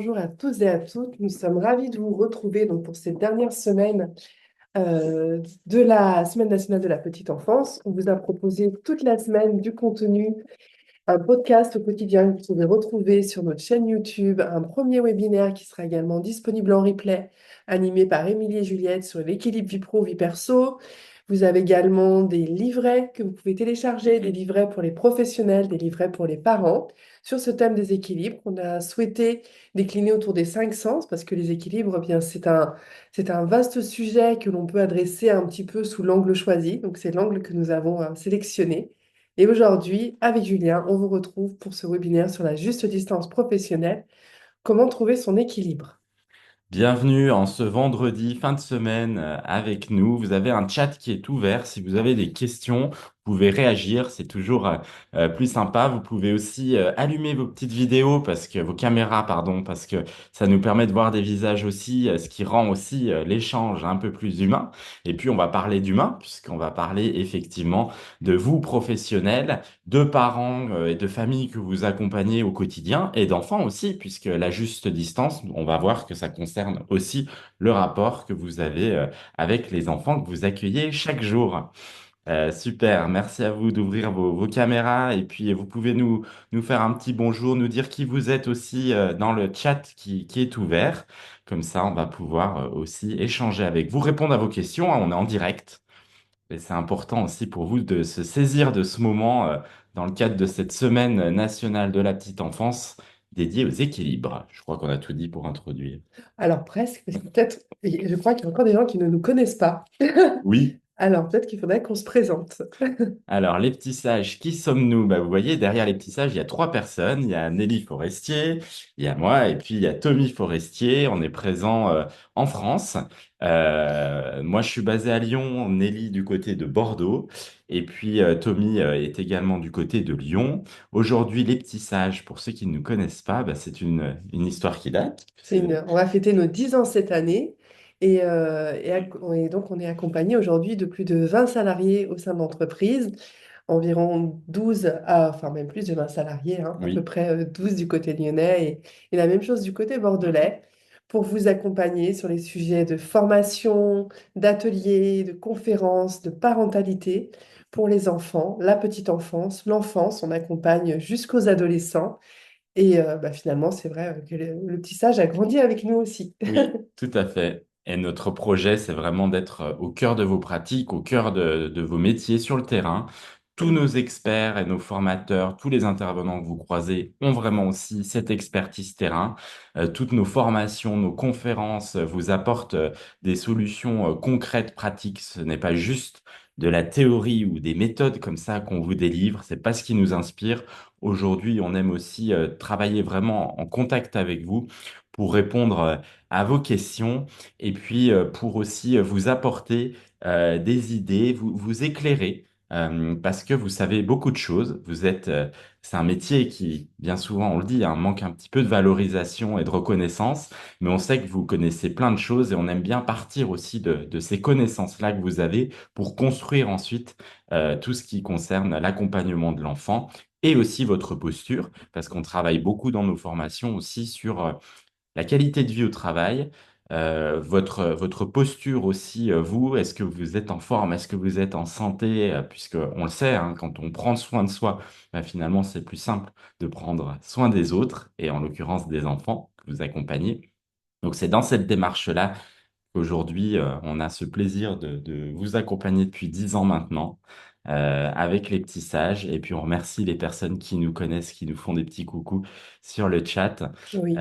bonjour à tous et à toutes. Nous sommes ravis de vous retrouver donc, pour cette dernière semaine de la Semaine nationale de la petite enfance. On vous a proposé toute la semaine du contenu, un podcast au quotidien que vous pouvez retrouver sur notre chaîne YouTube, un premier webinaire qui sera également disponible en replay, animé par Émilie et Juliette sur l'équilibre vie pro, vie perso. Vous avez également des livrets que vous pouvez télécharger, des livrets pour les professionnels, des livrets pour les parents, sur ce thème des équilibres. On a souhaité décliner autour des cinq sens, parce que les équilibres, eh bien, c'est un vaste sujet que l'on peut adresser un petit peu sous l'angle choisi. Donc, c'est l'angle que nous avons sélectionné. Et aujourd'hui, avec Julien, on vous retrouve pour ce webinaire sur la juste distance professionnelle, comment trouver son équilibre. Bienvenue en ce vendredi fin de semaine avec nous. Vous avez un chat qui est ouvert. Si vous avez des questions, vous pouvez réagir. C'est toujours plus sympa. Vous pouvez aussi allumer vos petites vidéos vos caméras, pardon, parce que ça nous permet de voir des visages aussi, ce qui rend aussi l'échange un peu plus humain. Et puis on va parler d'humain, puisqu'on va parler effectivement de vous professionnels, de parents et de familles que vous accompagnez au quotidien et d'enfants aussi, puisque la juste distance, on va voir que ça concerne aussi le rapport que vous avez avec les enfants que vous accueillez chaque jour. Super, merci à vous d'ouvrir vos caméras et puis vous pouvez nous faire un petit bonjour, nous dire qui vous êtes aussi dans le chat qui est ouvert. Comme ça, on va pouvoir aussi échanger avec vous, répondre à vos questions, hein, on est en direct. Et c'est important aussi pour vous de se saisir de ce moment dans le cadre de cette semaine nationale de la petite enfance dédiée aux équilibres. Je crois qu'on a tout dit pour introduire. Alors presque, parce que peut-être, je crois qu'il y a encore des gens qui ne nous connaissent pas. Oui. Alors peut-être qu'il faudrait qu'on se présente. Alors, les petits sages, qui sommes-nous? Bah, vous voyez, derrière les petits sages, il y a trois personnes. Il y a Nelly Forestier, il y a moi, et puis il y a Tommy Forestier. On est présent en France. Moi, je suis basé à Lyon, Nelly du côté de Bordeaux, et puis Tommy est également du côté de Lyon. Aujourd'hui, les petits sages, pour ceux qui ne nous connaissent pas, bah, c'est une histoire qui date. On va fêter nos 10 ans cette année et donc on est accompagné aujourd'hui de plus de 20 salariés au sein de l'entreprise, environ 12, enfin même plus de 20 salariés, hein, à peu Oui. près 12 du côté lyonnais et la même chose du côté bordelais, pour vous accompagner sur les sujets de formation, d'ateliers, de conférences, de parentalité pour les enfants, la petite enfance, l'enfance. On accompagne jusqu'aux adolescents. Et finalement, c'est vrai que le petit sage a grandi avec nous aussi. Oui, tout à fait. Et notre projet, c'est vraiment d'être au cœur de vos pratiques, au cœur de vos métiers sur le terrain. Tous nos experts et nos formateurs, tous les intervenants que vous croisez ont vraiment aussi cette expertise terrain. Toutes nos formations, nos conférences vous apportent des solutions concrètes, pratiques. Ce n'est pas juste de la théorie ou des méthodes comme ça qu'on vous délivre. C'est pas ce qui nous inspire. Aujourd'hui, on aime aussi travailler vraiment en contact avec vous pour répondre à vos questions et puis pour aussi vous apporter des idées, vous éclairer parce que vous savez beaucoup de choses. C'est un métier qui, bien souvent, on le dit, hein, manque un petit peu de valorisation et de reconnaissance, mais on sait que vous connaissez plein de choses et on aime bien partir aussi de ces connaissances-là que vous avez pour construire ensuite tout ce qui concerne l'accompagnement de l'enfant et aussi votre posture, parce qu'on travaille beaucoup dans nos formations aussi sur la qualité de vie au travail, votre posture aussi, vous, est-ce que vous êtes en forme, est-ce que vous êtes en santé, puisque on le sait, hein, quand on prend soin de soi, bah, finalement c'est plus simple de prendre soin des autres, et en l'occurrence des enfants que vous accompagnez. Donc c'est dans cette démarche-là qu'aujourd'hui on a ce plaisir de vous accompagner depuis 10 ans maintenant avec les petits sages. Et puis on remercie les personnes qui nous connaissent, qui nous font des petits coucous sur le chat. Oui.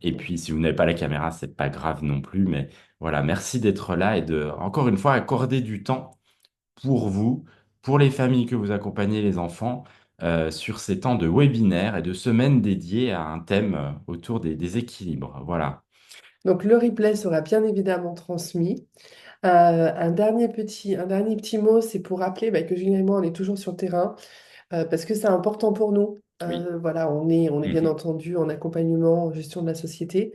Et puis si vous n'avez pas la caméra, c'est pas grave non plus. Mais voilà, merci d'être là et de, encore une fois, accorder du temps pour vous, pour les familles que vous accompagnez, les enfants, sur ces temps de webinaire et de semaines dédiées à un thème autour des équilibres. Voilà. Donc le replay sera bien évidemment transmis. Un dernier petit mot, c'est pour rappeler que Julien et moi, on est toujours sur le terrain parce que c'est important pour nous. Oui. Voilà, on est bien Mhm. entendu en accompagnement, en gestion de la société,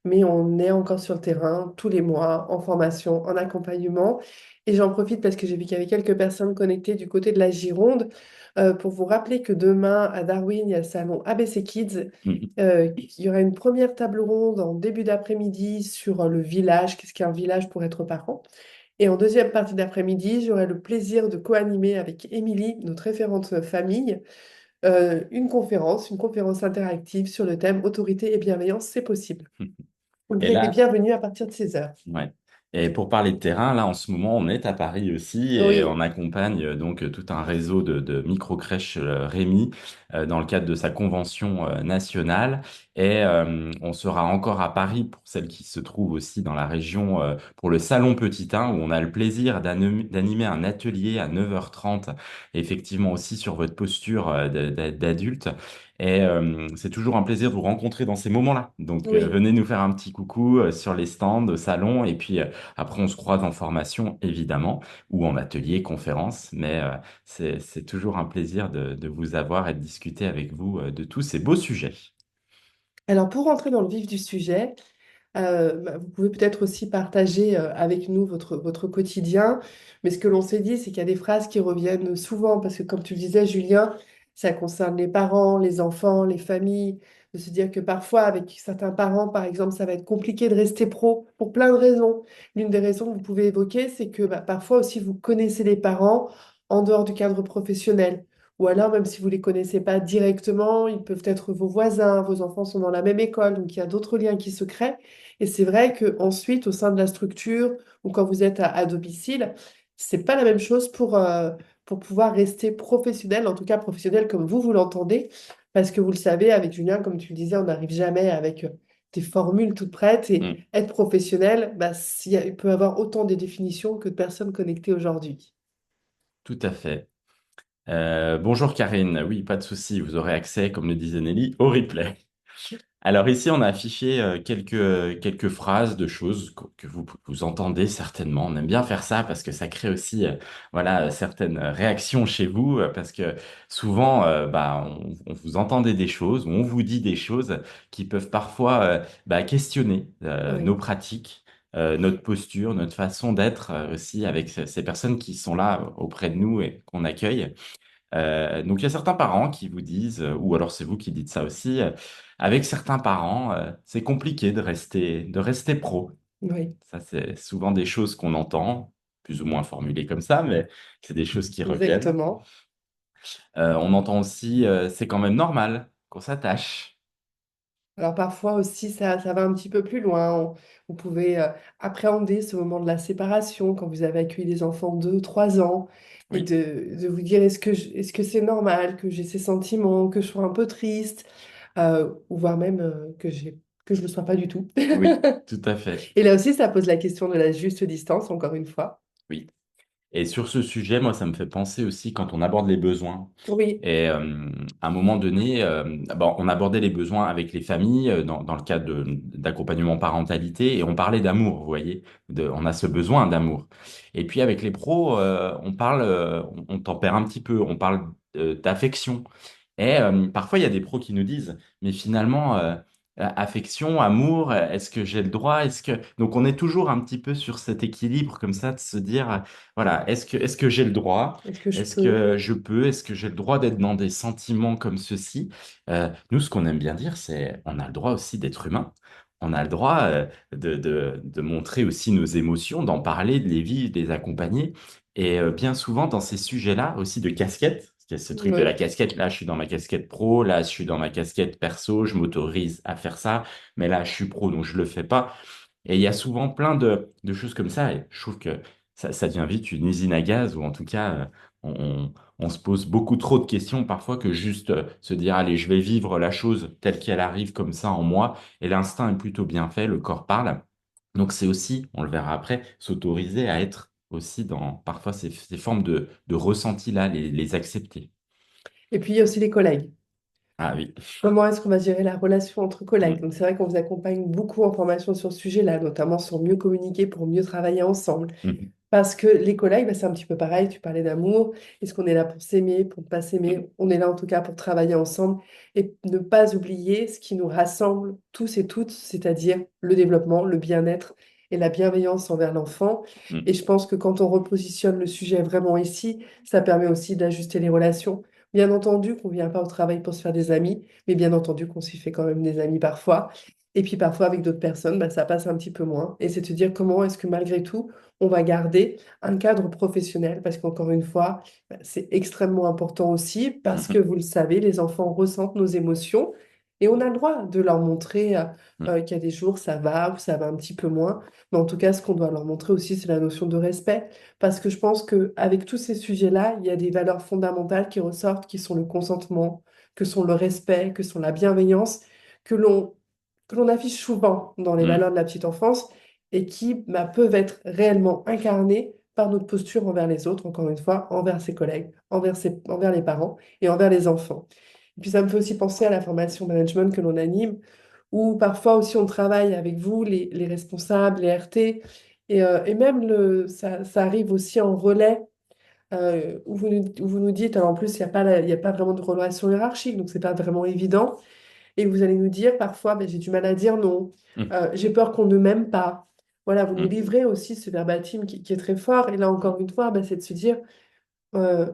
mais on est encore sur le terrain tous les mois, en formation, en accompagnement. Et j'en profite parce que j'ai vu qu'il y avait quelques personnes connectées du côté de la Gironde pour vous rappeler que demain à Darwin, il y a le salon ABC Kids. Mhm. Il y aura une première table ronde en début d'après-midi sur le village, qu'est-ce qu'un village pour être parent. Et en deuxième partie d'après-midi, j'aurai le plaisir de co-animer avec Émilie, notre référente famille, une conférence interactive sur le thème autorité et bienveillance, c'est possible. Vous Et êtes les là, bienvenus à partir de 16 heures. ouais. Et pour parler de terrain, là en ce moment, on est à Paris aussi et on Oui, accompagne tout un réseau de micro-crèches Rémi dans le cadre de sa convention nationale. Et on sera encore à Paris pour celles qui se trouvent aussi dans la région pour le Salon Petit 1 où on a le plaisir d'animer un atelier à 9h30, effectivement aussi sur votre posture d'adulte. Et c'est toujours un plaisir de vous rencontrer dans ces moments-là. Donc oui. venez nous faire un petit coucou sur les stands, au salon et puis après, on se croise en formation, évidemment, ou en atelier, conférence, mais c'est toujours un plaisir de vous avoir et de discuter avec vous de tous ces beaux sujets. Alors pour rentrer dans le vif du sujet, vous pouvez peut-être aussi partager avec nous votre quotidien. Mais ce que l'on s'est dit, c'est qu'il y a des phrases qui reviennent souvent, parce que comme tu le disais, Julien, ça concerne les parents, les enfants, les familles, de se dire que parfois, avec certains parents, par exemple, ça va être compliqué de rester pro pour plein de raisons. L'une des raisons que vous pouvez évoquer, c'est que parfois aussi, vous connaissez les parents en dehors du cadre professionnel. Ou alors, même si vous ne les connaissez pas directement, ils peuvent être vos voisins, vos enfants sont dans la même école, donc il y a d'autres liens qui se créent. Et c'est vrai qu'ensuite, au sein de la structure ou quand vous êtes à domicile, c'est pas la même chose pour pouvoir rester professionnel, en tout cas professionnel comme vous l'entendez, parce que vous le savez, avec Julien, comme tu le disais, on n'arrive jamais avec des formules toutes prêtes et Mm, être professionnel, il peut avoir autant de définitions que de personnes connectées aujourd'hui. tout à fait. Bonjour Karine, oui, pas de souci, vous aurez accès, comme le disait Nelly, au replay. Alors ici, on a affiché quelques phrases de choses que vous entendez certainement. On aime bien faire ça parce que ça crée aussi voilà, certaines réactions chez vous parce que souvent, on vous entendez des choses ou on vous dit des choses qui peuvent parfois questionner nos Oui, pratiques, notre posture, notre façon d'être aussi avec ces personnes qui sont là auprès de nous et qu'on accueille. Donc il y a certains parents qui vous disent, ou alors c'est vous qui dites ça aussi, avec certains parents, c'est compliqué de rester pro. oui, Ça, c'est souvent des choses qu'on entend, plus ou moins formulées comme ça, mais c'est des choses qui reviennent. exactement. On entend aussi, c'est quand même normal qu'on s'attache. Alors parfois aussi, ça va un petit peu plus loin. Vous pouvez appréhender ce moment de la séparation quand vous avez accueilli des enfants de 3 ans et Oui, de vous dire est-ce que c'est normal que j'ai ces sentiments, que je sois un peu triste, ou voire même que je ne le sois pas du tout. oui, tout à fait. Et là aussi, ça pose la question de la juste distance, encore une fois. Oui. Et sur ce sujet, moi, ça me fait penser aussi quand on aborde les besoins. Oui, Et à un moment donné, on abordait les besoins avec les familles dans le cadre d'accompagnement parentalité et on parlait d'amour, vous voyez, on a ce besoin d'amour. Et puis avec les pros, on parle, on tempère un petit peu, on parle d'affection. Et parfois, il y a des pros qui nous disent, mais finalement, affection, amour, est-ce que j'ai le droit? Est-ce que... Donc, on est toujours un petit peu sur cet équilibre comme ça, de se dire, voilà, est-ce que j'ai le droit? est-ce que je Est-ce peux? que je peux? Est-ce que j'ai le droit d'être dans des sentiments comme ceci? Nous, ce qu'on aime bien dire, c'est, on a le droit aussi d'être humain. On a le droit de montrer aussi nos émotions, d'en parler, de les vivre, de les accompagner. Et bien souvent, dans ces sujets-là, aussi de casquette, parce qu'il y a ce truc de la Oui. casquette, là, je suis dans ma casquette pro, là, je suis dans ma casquette perso, je m'autorise à faire ça, mais là, je suis pro, donc je le fais pas. Et il y a souvent plein de choses comme ça, et je trouve que ça devient vite une usine à gaz, ou en tout cas, on se pose beaucoup trop de questions parfois que juste se dire, allez, je vais vivre la chose telle qu'elle arrive comme ça en moi, et l'instinct est plutôt bien fait, le corps parle. Donc c'est aussi, on le verra après, s'autoriser à être aussi dans parfois ces formes de ressenti-là, les accepter. Et puis, il y a aussi les collègues. Ah oui. Comment est-ce qu'on va gérer la relation entre collègues? Mm, Donc, c'est vrai qu'on vous accompagne beaucoup en formation sur ce sujet-là, notamment sur mieux communiquer pour mieux travailler ensemble. mm, Parce que les collègues, c'est un petit peu pareil. Tu parlais d'amour. Est-ce qu'on est là pour s'aimer, pour ne pas s'aimer? On est là en tout cas pour travailler ensemble et ne pas oublier ce qui nous rassemble tous et toutes, c'est-à-dire le développement, le bien-être et la bienveillance envers l'enfant. Et Mm. je pense que quand on repositionne le sujet vraiment ici, ça permet aussi d'ajuster les relations. Bien entendu qu'on ne vient pas au travail pour se faire des amis, mais bien entendu qu'on s'y fait quand même des amis parfois. Et puis parfois avec d'autres personnes, bah, ça passe un petit peu moins. Et c'est de se dire comment est-ce que malgré tout, on va garder un cadre professionnel, parce qu'encore une fois, bah, c'est extrêmement important aussi, parce que Mhm. vous le savez, les enfants ressentent nos émotions. Et on a le droit de leur montrer Mm. qu'il y a des jours, ça va ou ça va un petit peu moins. Mais en tout cas, ce qu'on doit leur montrer aussi, c'est la notion de respect. Parce que je pense qu'avec tous ces sujets-là, il y a des valeurs fondamentales qui ressortent, qui sont le consentement, que sont le respect, que sont la bienveillance, que l'on que l'on affiche souvent dans les valeurs Mm. de la petite enfance et qui bah, peuvent être réellement incarnées par notre posture envers les autres, encore une fois, envers ses collègues, envers les parents et envers les enfants. Et puis ça me fait aussi penser à la formation management que l'on anime, où parfois aussi on travaille avec vous, les responsables, les RT, et même ça arrive aussi en relais, où vous nous dites, alors en plus, il y a pas vraiment de relation hiérarchique, donc c'est pas vraiment évident, et vous allez nous dire parfois, ben, j'ai du mal à dire non, Mm. j'ai peur qu'on ne m'aime pas. Voilà, vous nous Mm. livrez aussi ce verbatim qui est très fort, et là encore une fois, ben, c'est de se dire, euh,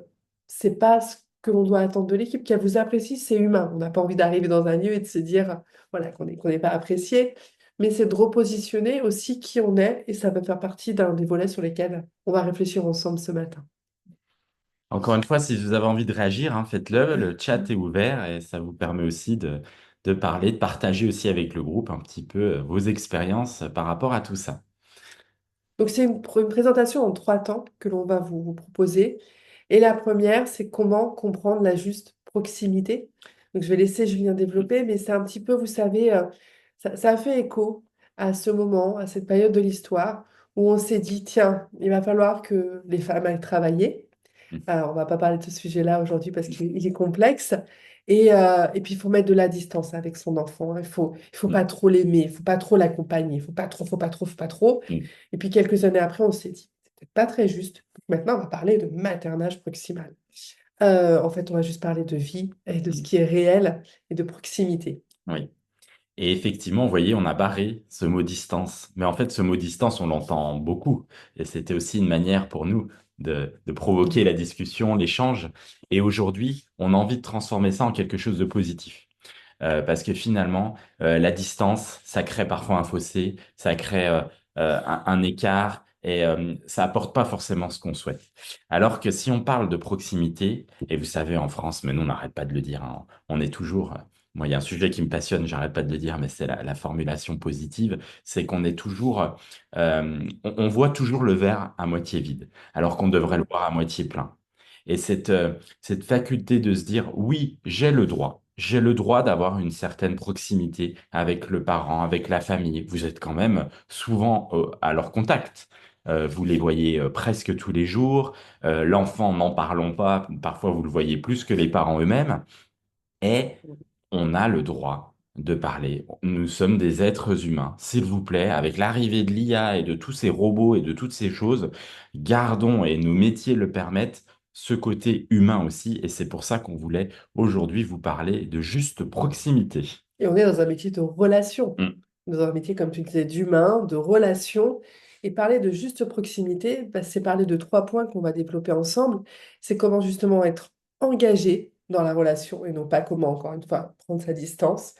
c'est pas ce que l'on doit attendre de l'équipe, qu'elle vous apprécie, c'est humain. On n'a pas envie d'arriver dans un lieu et de se dire voilà, qu'on n'est pas apprécié, mais c'est de repositionner aussi qui on est, et ça va faire partie d'un des volets sur lesquels on va réfléchir ensemble ce matin. Encore une fois, si vous avez envie de réagir, hein, faites-le. Le chat est ouvert et ça vous permet aussi de parler, de partager aussi avec le groupe un petit peu vos expériences par rapport à tout ça. Donc, c'est une présentation en 3 temps que l'on va vous proposer. Et la première, c'est comment comprendre la juste proximité. Donc, je vais laisser Julien développer, mais c'est un petit peu, vous savez, ça a fait écho à ce moment, à cette période de l'histoire où on s'est dit, tiens, il va falloir que les femmes aillent travailler. Mm. Alors, on va pas parler de ce sujet-là aujourd'hui parce qu'il est complexe. Et puis, il faut mettre de la distance avec son enfant. Il faut Mm. pas trop l'aimer, il faut pas trop l'accompagner, il faut pas trop, faut pas trop, faut pas trop. Mm. Et puis, quelques années après, on s'est dit, c'est peut-être pas très juste. Maintenant, on va parler de maternage proximal. En fait, on va juste parler de vie et de ce Mm. qui est réel et de proximité. Oui. Et effectivement, vous voyez, on a barré ce mot distance. Mais en fait, ce mot distance, on l'entend beaucoup. Et c'était aussi une manière pour nous de provoquer la discussion, l'échange. Et aujourd'hui, on a envie de transformer ça en quelque chose de positif. Parce que finalement, la distance, ça crée parfois un fossé, ça crée un écart et ça apporte pas forcément ce qu'on souhaite. Alors que si on parle de proximité, et vous savez, en France, mais nous, on n'arrête pas de le dire, hein, on est toujours... moi, il y a un sujet qui me passionne, j'arrête pas de le dire, mais c'est la formulation positive, c'est qu'on est toujours... on voit toujours le verre à moitié vide, alors qu'on devrait le voir à moitié plein. Et cette faculté de se dire, oui, j'ai le droit d'avoir une certaine proximité avec le parent, avec la famille. Vous êtes quand même souvent à leur contact. Vous les voyez presque tous les jours. L'enfant, n'en parlons pas, parfois vous le voyez plus que les parents eux-mêmes. Et on a le droit de parler. Nous sommes des êtres humains. S'il vous plaît, avec l'arrivée de l'IA et de tous ces robots et de toutes ces choses, gardons, et nos métiers le permettent, ce côté humain aussi. Et c'est pour ça qu'on voulait aujourd'hui vous parler de juste proximité. Et on est dans un métier de relation, Mm. dans un métier, comme tu disais, d'humain, de relation. Et parler de juste proximité, bah, c'est parler de 3 points qu'on va développer ensemble. C'est comment justement être engagé dans la relation et non pas comment, encore une fois, prendre sa distance,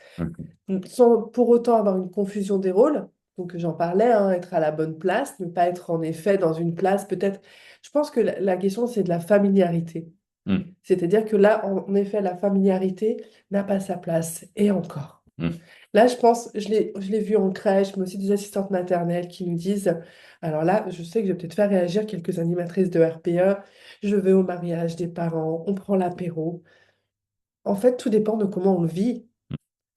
Mm. sans pour autant avoir une confusion des rôles. Donc j'en parlais, hein, être à la bonne place, ne pas être en effet dans une place peut-être. Je pense que la question, c'est de la familiarité. Mm. C'est-à-dire que là, en effet, la familiarité n'a pas sa place. Et encore. Mm. Là, je pense, je l'ai vu en crèche, mais aussi des assistantes maternelles qui nous disent, alors là, je sais que je vais peut-être faire réagir quelques animatrices de RPE, je vais au mariage des parents, on prend l'apéro. En fait, tout dépend de comment on le vit.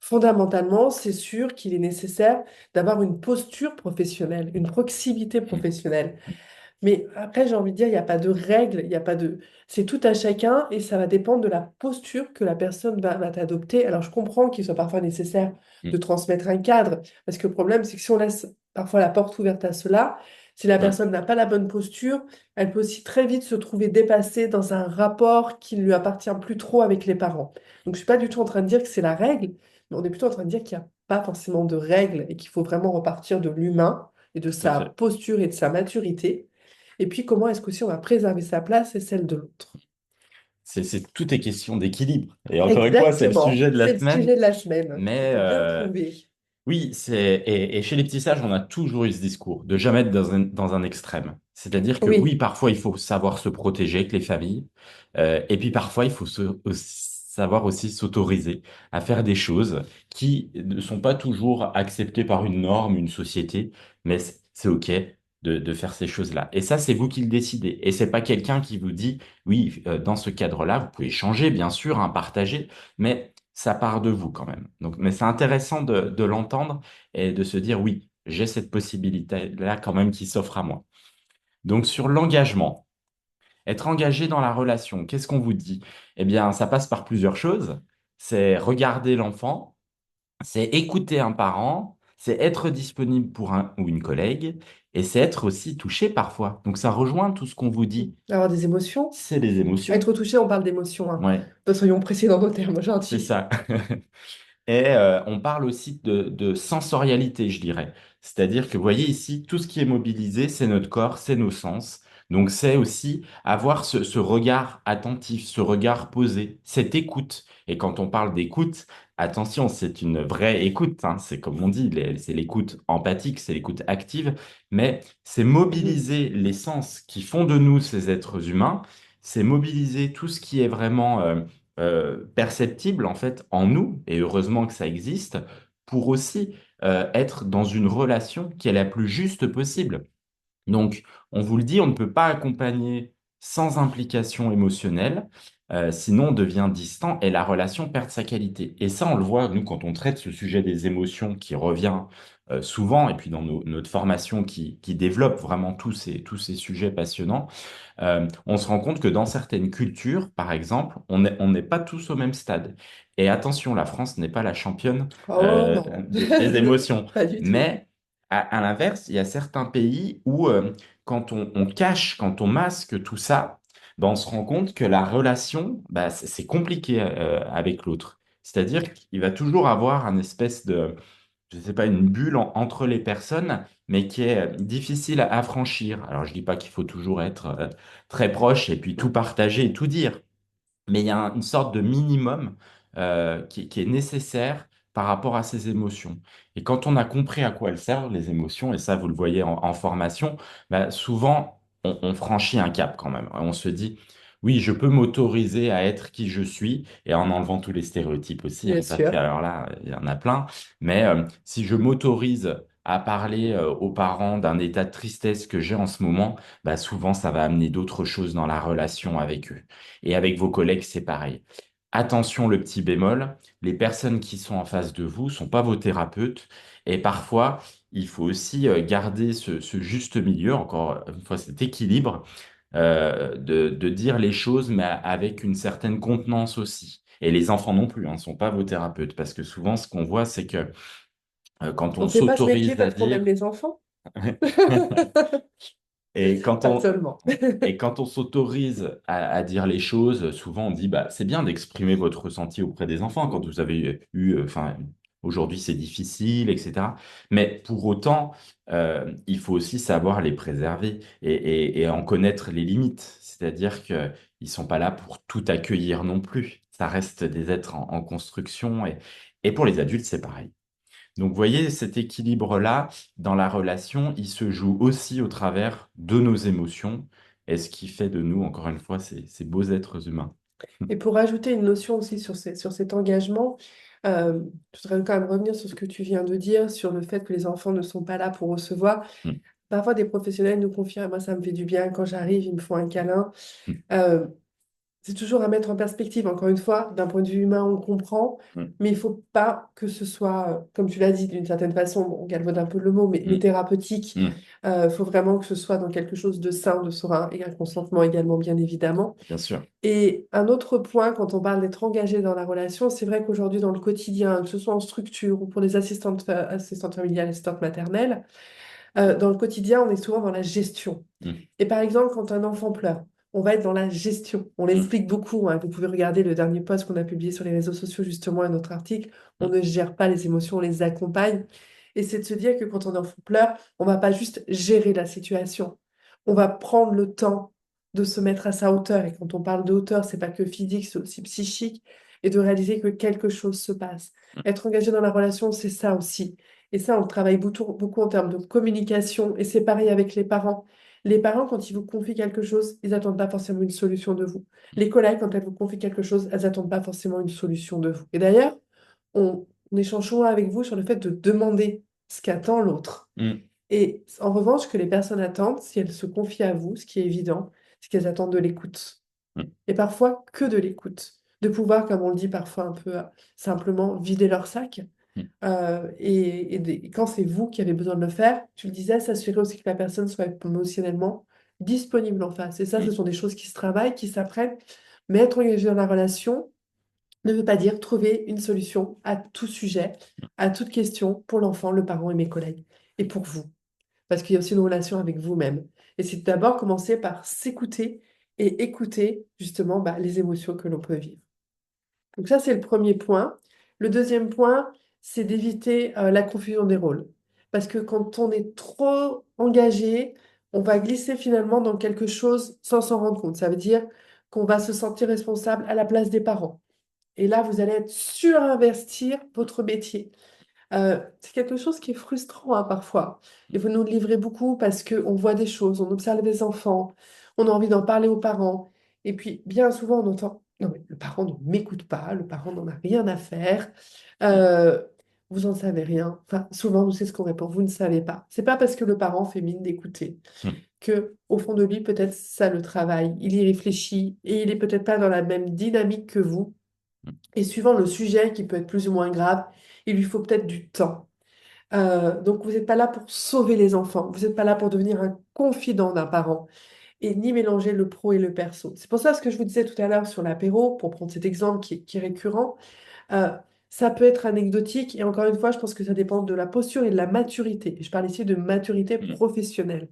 Fondamentalement, c'est sûr qu'il est nécessaire d'avoir une posture professionnelle, une proximité Mm. professionnelle. Mais après, j'ai envie de dire, il n'y a pas de règle, il n'y a pas de... C'est tout à chacun et ça va dépendre de la posture que la personne va t'adopter. Alors, je comprends qu'il soit parfois nécessaire de Mm. transmettre un cadre, parce que le problème, c'est que si on laisse parfois la porte ouverte à cela, si la Mm. personne n'a pas la bonne posture, elle peut aussi très vite se trouver dépassée dans un rapport qui ne lui appartient plus trop avec les parents. Donc, je ne suis pas du tout en train de dire que c'est la règle, mais on est plutôt en train de dire qu'il n'y a pas forcément de règle et qu'il faut vraiment repartir de l'humain et de tout à sa fait. posture et de sa maturité. Et puis, comment est-ce qu'aussi on va préserver sa place et celle de l'autre. Tout est question d'équilibre. Et encore une fois, c'est le Exactement, sujet de la c'est le semaine. sujet de la semaine. Mais C'était bien trouvé. oui, et chez les petits sages, on a toujours eu ce discours de jamais être dans un extrême. C'est-à-dire que oui, Oui. parfois, il faut savoir se protéger avec les familles. Et puis parfois, il faut savoir aussi s'autoriser à faire des choses qui ne sont pas toujours acceptées par une norme, une société, mais c'est OK de faire ces choses-là. Et ça, c'est vous qui le décidez. Et c'est pas quelqu'un qui vous dit, oui, dans ce cadre-là, vous pouvez changer, bien sûr, hein, partager, mais ça part de vous quand même. Donc, mais c'est intéressant de l'entendre et de se dire, oui, j'ai cette possibilité-là quand même qui s'offre à moi. Donc, sur l'engagement, être engagé dans la relation, qu'est-ce qu'on vous dit? Eh bien, ça passe par plusieurs choses. C'est regarder l'enfant, c'est écouter un parent, c'est être disponible pour un ou une collègue, et c'est être aussi touché parfois. Donc, ça rejoint tout ce qu'on vous dit. Avoir des émotions. C'est les émotions. Être touché, on parle d'émotions, hein. Ouais, Soyons précis dans nos termes c'est gentils. ça. Et on parle aussi de sensorialité, je dirais. C'est-à-dire que, vous voyez ici, tout ce qui est mobilisé, c'est notre corps, c'est nos sens. Donc, c'est aussi avoir ce regard attentif, ce regard posé, cette écoute. Et quand on parle d'écoute, attention, c'est une vraie écoute, hein. C'est comme on dit, c'est l'écoute empathique, c'est l'écoute active. Mais c'est Mhm. mobiliser les sens qui font de nous ces êtres humains. C'est mobiliser tout ce qui est vraiment perceptible en fait en nous, et heureusement que ça existe, pour aussi être dans une relation qui est la plus juste possible. Donc, on vous le dit, on ne peut pas accompagner sans implication émotionnelle, sinon on devient distant et la relation perd sa qualité. Et ça, on le voit, nous, quand on traite ce sujet des émotions qui revient souvent, et puis dans notre formation qui développe vraiment tous ces sujets passionnants, on se rend compte que dans certaines cultures, par exemple, on n'est pas tous au même stade. Et attention, la France n'est pas la championne Oh non, des émotions. pas du tout. Mais à l'inverse, il y a certains pays où quand on cache, quand on masque tout ça, ben, on se rend compte que la relation, bah, c'est compliqué avec l'autre. C'est-à-dire qu'il va toujours avoir un espèce de, je sais pas, une bulle entre les personnes, mais qui est difficile à franchir. Alors, je dis pas qu'il faut toujours être très proche et puis tout partager et tout dire, mais il y a une sorte de minimum qui est nécessaire par rapport à ces émotions. Et quand on a compris à quoi elles servent, les émotions, et ça, vous le voyez en formation, bah, souvent, on franchit un cap quand même. On se dit, oui, je peux m'autoriser à être qui je suis, et en enlevant tous les stéréotypes aussi, Bien hein, parce sûr. qu'alors là, il y en a plein. Mais si je m'autorise à parler aux parents d'un état de tristesse que j'ai en ce moment, bah, souvent, ça va amener d'autres choses dans la relation avec eux. Et avec vos collègues, c'est pareil. Attention, le petit bémol, les personnes qui sont en face de vous sont pas vos thérapeutes. Et parfois, il faut aussi garder ce juste milieu, encore une fois, cet équilibre, de dire les choses, mais avec une certaine contenance aussi. Et les enfants non plus, hein, ne sont pas vos thérapeutes. Parce que souvent, ce qu'on voit, c'est que quand On on ne fait pas ce métier s'autorise à parce qu'on aime dire, les enfants. et quand Pas on, seulement. Et quand on s'autorise à dire les choses, souvent on dit bah c'est bien d'exprimer votre ressenti auprès des enfants quand vous avez eu, enfin aujourd'hui c'est difficile, etc. Mais pour autant, il faut aussi savoir les préserver et en connaître les limites. C'est-à-dire que ils sont pas là pour tout accueillir non plus. Ça reste des êtres en construction et pour les adultes c'est pareil. Donc, vous voyez, cet équilibre-là, dans la relation, il se joue aussi au travers de nos émotions, et ce qui fait de nous, encore une fois, ces beaux êtres humains. Et pour ajouter une notion aussi sur cet engagement, je voudrais quand même revenir sur ce que tu viens de dire, sur le fait que les enfants ne sont pas là pour recevoir. Mm, Parfois, des professionnels nous confient, ah, moi, ça me fait du bien quand j'arrive, ils me font un câlin. mm, Euh, C'est toujours à mettre en perspective. Encore une fois, d'un point de vue humain, on comprend, mm, mais il faut pas que ce soit, comme tu l'as dit, d'une certaine façon, bon, on galvaude un peu le mot, mais mm, thérapeutique. mm. Il faut vraiment que ce soit dans quelque chose de sain, de serein, et un consentement également, bien évidemment. Bien sûr. Et un autre point, quand on parle d'être engagé dans la relation, c'est vrai qu'aujourd'hui, dans le quotidien, que ce soit en structure ou pour les assistantes familiales, assistantes maternelles, dans le quotidien, on est souvent dans la gestion. Mm, Et par exemple, quand un enfant pleure, on va être dans la gestion. On mm, l'explique beaucoup, hein. Vous pouvez regarder le dernier post qu'on a publié sur les réseaux sociaux, justement, et notre article. On mm. ne gère pas les émotions, on les accompagne. Et c'est de se dire que quand un enfant pleure, on va pas juste gérer la situation. On va prendre le temps de se mettre à sa hauteur. Et quand on parle de hauteur, c'est pas que physique, c'est aussi psychique. Et de réaliser que quelque chose se passe. Être engagé dans la relation, c'est ça aussi. Et ça, on le travaille beaucoup en termes de communication. Et c'est pareil avec les parents. Les parents, quand ils vous confient quelque chose, ils n'attendent pas forcément une solution de vous. Les collègues, quand elles vous confient quelque chose, elles n'attendent pas forcément une solution de vous. Et d'ailleurs, on échange souvent avec vous sur le fait de demander ce qu'attend l'autre. Mm. Et en revanche, ce que les personnes attendent, si elles se confient à vous, ce qui est évident, c'est qu'elles attendent de l'écoute. Mm. Et parfois que de l'écoute. De pouvoir, comme on le dit parfois un peu simplement, vider leur sac. Mm. Et quand c'est vous qui avez besoin de le faire, tu le disais, s'assurer aussi que la personne soit émotionnellement disponible en face. Et ça, ce Mm. sont des choses qui se travaillent, qui s'apprennent. Mais être engagé dans la relation ne veut pas dire trouver une solution à tout sujet, à toute question pour l'enfant, le parent et mes collègues. Et pour vous. Parce qu'il y a aussi une relation avec vous-même. Et c'est d'abord commencer par s'écouter et écouter justement les émotions que l'on peut vivre. Donc ça, c'est le premier point. Le deuxième point, c'est d'éviter la confusion des rôles. Parce que quand on est trop engagé, on va glisser finalement dans quelque chose sans s'en rendre compte. Ça veut dire qu'on va se sentir responsable à la place des parents. Et là, vous allez être surinvestir votre métier. C'est quelque chose qui est frustrant hein, parfois. Et vous nous le livrez beaucoup parce qu'on voit des choses, on observe des enfants, on a envie d'en parler aux parents. Et puis, bien souvent, on entend, non mais le parent ne m'écoute pas, le parent n'en a rien à faire, Mm. euh, vous n'en savez rien. Enfin, souvent, nous, c'est ce qu'on répond, vous ne savez pas. C'est pas parce que le parent fait mine d'écouter Mm. que, au fond de lui, peut-être ça le travaille, il y réfléchit et il est peut-être pas dans la même dynamique que vous. Mm. Et suivant le sujet qui peut être plus ou moins grave, il lui faut peut-être du temps. Donc, vous n'êtes pas là pour sauver les enfants. Vous n'êtes pas là pour devenir un confident d'un parent et ni mélanger le pro et le perso. C'est pour ça ce que je vous disais tout à l'heure sur l'apéro, pour prendre cet exemple qui est récurrent. euh, Ça peut être anecdotique et encore une fois, je pense que ça dépend de la posture et de la maturité. Je parle ici de maturité Mm. professionnelle.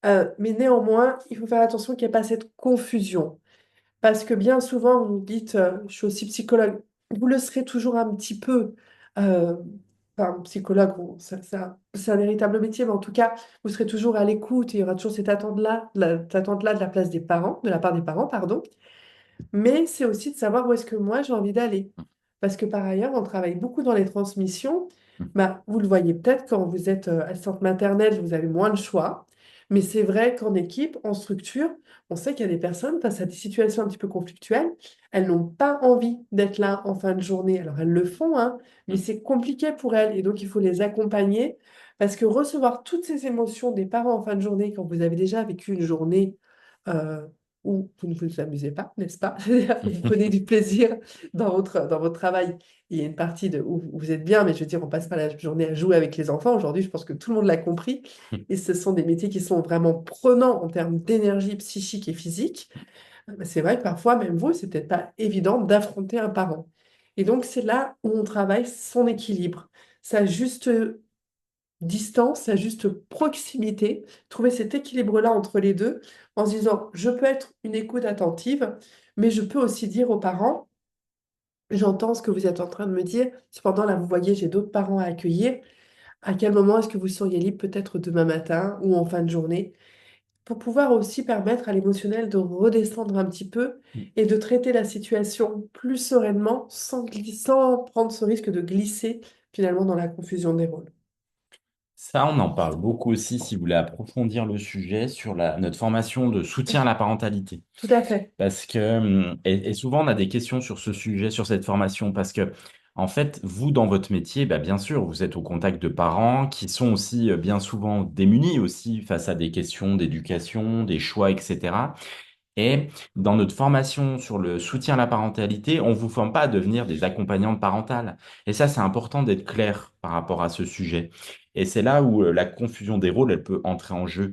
Mais néanmoins, il faut faire attention qu'il n'y ait pas cette confusion. Parce que bien souvent, vous nous dites, je suis aussi psychologue, vous le serez toujours un petit peu. euh, Enfin, psychologue, bon, c'est un véritable métier, mais en tout cas, vous serez toujours à l'écoute et il y aura toujours cette attente-là, cette attente-là de la place des parents, de la part des parents, pardon. Mais c'est aussi de savoir où est-ce que moi j'ai envie d'aller. Parce que par ailleurs, on travaille beaucoup dans les transmissions. Mm. Vous le voyez peut-être quand vous êtes assistante maternelle, vous avez moins de choix. Mais c'est vrai qu'en équipe, en structure, on sait qu'il y a des personnes face à des situations un petit peu conflictuelles. Elles n'ont pas envie d'être là en fin de journée. Alors elles le font, hein, mais Mm. c'est compliqué pour elles. Et donc il faut les accompagner. Parce que recevoir toutes ces émotions des parents en fin de journée, quand vous avez déjà vécu une journée euh, où vous ne vous amusez pas, n'est-ce pas? Vous prenez du plaisir dans votre travail. Il y a une partie où vous êtes bien, mais je veux dire, on passe pas la journée à jouer avec les enfants. Aujourd'hui, je pense que tout le monde l'a compris. Et ce sont des métiers qui sont vraiment prenants en termes d'énergie psychique et physique. C'est vrai que parfois, même vous, c'est peut-être pas évident d'affronter un parent. Et donc, c'est là où on travaille son équilibre, sa juste distance, sa juste proximité, trouver cet équilibre-là entre les deux, en se disant, je peux être une écoute attentive, mais je peux aussi dire aux parents, j'entends ce que vous êtes en train de me dire, cependant là, vous voyez, j'ai d'autres parents à accueillir, à quel moment est-ce que vous seriez libre, peut-être demain matin ou en fin de journée, pour pouvoir aussi permettre à l'émotionnel de redescendre un petit peu Mm. et de traiter la situation plus sereinement, sans prendre ce risque de glisser finalement dans la confusion des rôles. Ça, on en parle beaucoup aussi, si vous voulez approfondir le sujet, sur notre formation de soutien à la parentalité. Tout à fait. Parce que, et souvent, on a des questions sur ce sujet, sur cette formation, parce que, en fait, vous, dans votre métier, bah, bien sûr, vous êtes au contact de parents qui sont aussi bien souvent démunis aussi face à des questions d'éducation, des choix, etc. Et dans notre formation sur le soutien à la parentalité, on vous forme pas à devenir des accompagnantes parentales. Et ça, c'est important d'être clair par rapport à ce sujet. Et c'est là où la confusion des rôles, elle peut entrer en jeu.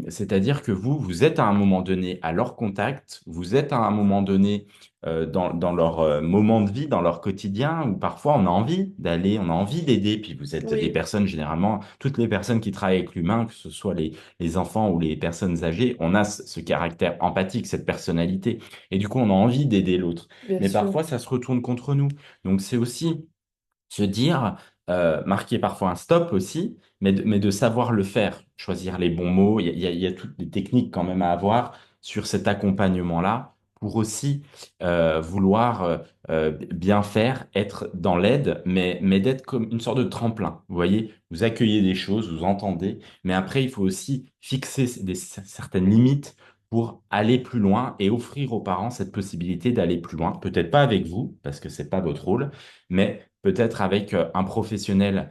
C'est-à-dire que vous êtes à un moment donné à leur contact, vous êtes à un moment donné dans leur moment de vie, dans leur quotidien, où parfois on a envie d'aller, on a envie d'aider. Puis vous êtes des Oui, personnes, généralement, toutes les personnes qui travaillent avec l'humain, que ce soit les enfants ou les personnes âgées, on a ce caractère empathique, cette personnalité. Et du coup, on a envie d'aider l'autre. bien Mais sûr. parfois, ça se retourne contre nous. Donc, c'est aussi se dire, marquer parfois un stop aussi, mais de savoir le faire, choisir les bons mots. Il y a toutes les techniques quand même à avoir sur cet accompagnement-là pour aussi vouloir bien faire, être dans l'aide, mais d'être comme une sorte de tremplin. Vous voyez, vous accueillez des choses, vous entendez, mais après, il faut aussi fixer certaines limites pour aller plus loin et offrir aux parents cette possibilité d'aller plus loin. Peut-être pas avec vous, parce que c'est pas votre rôle, mais peut-être avec un professionnel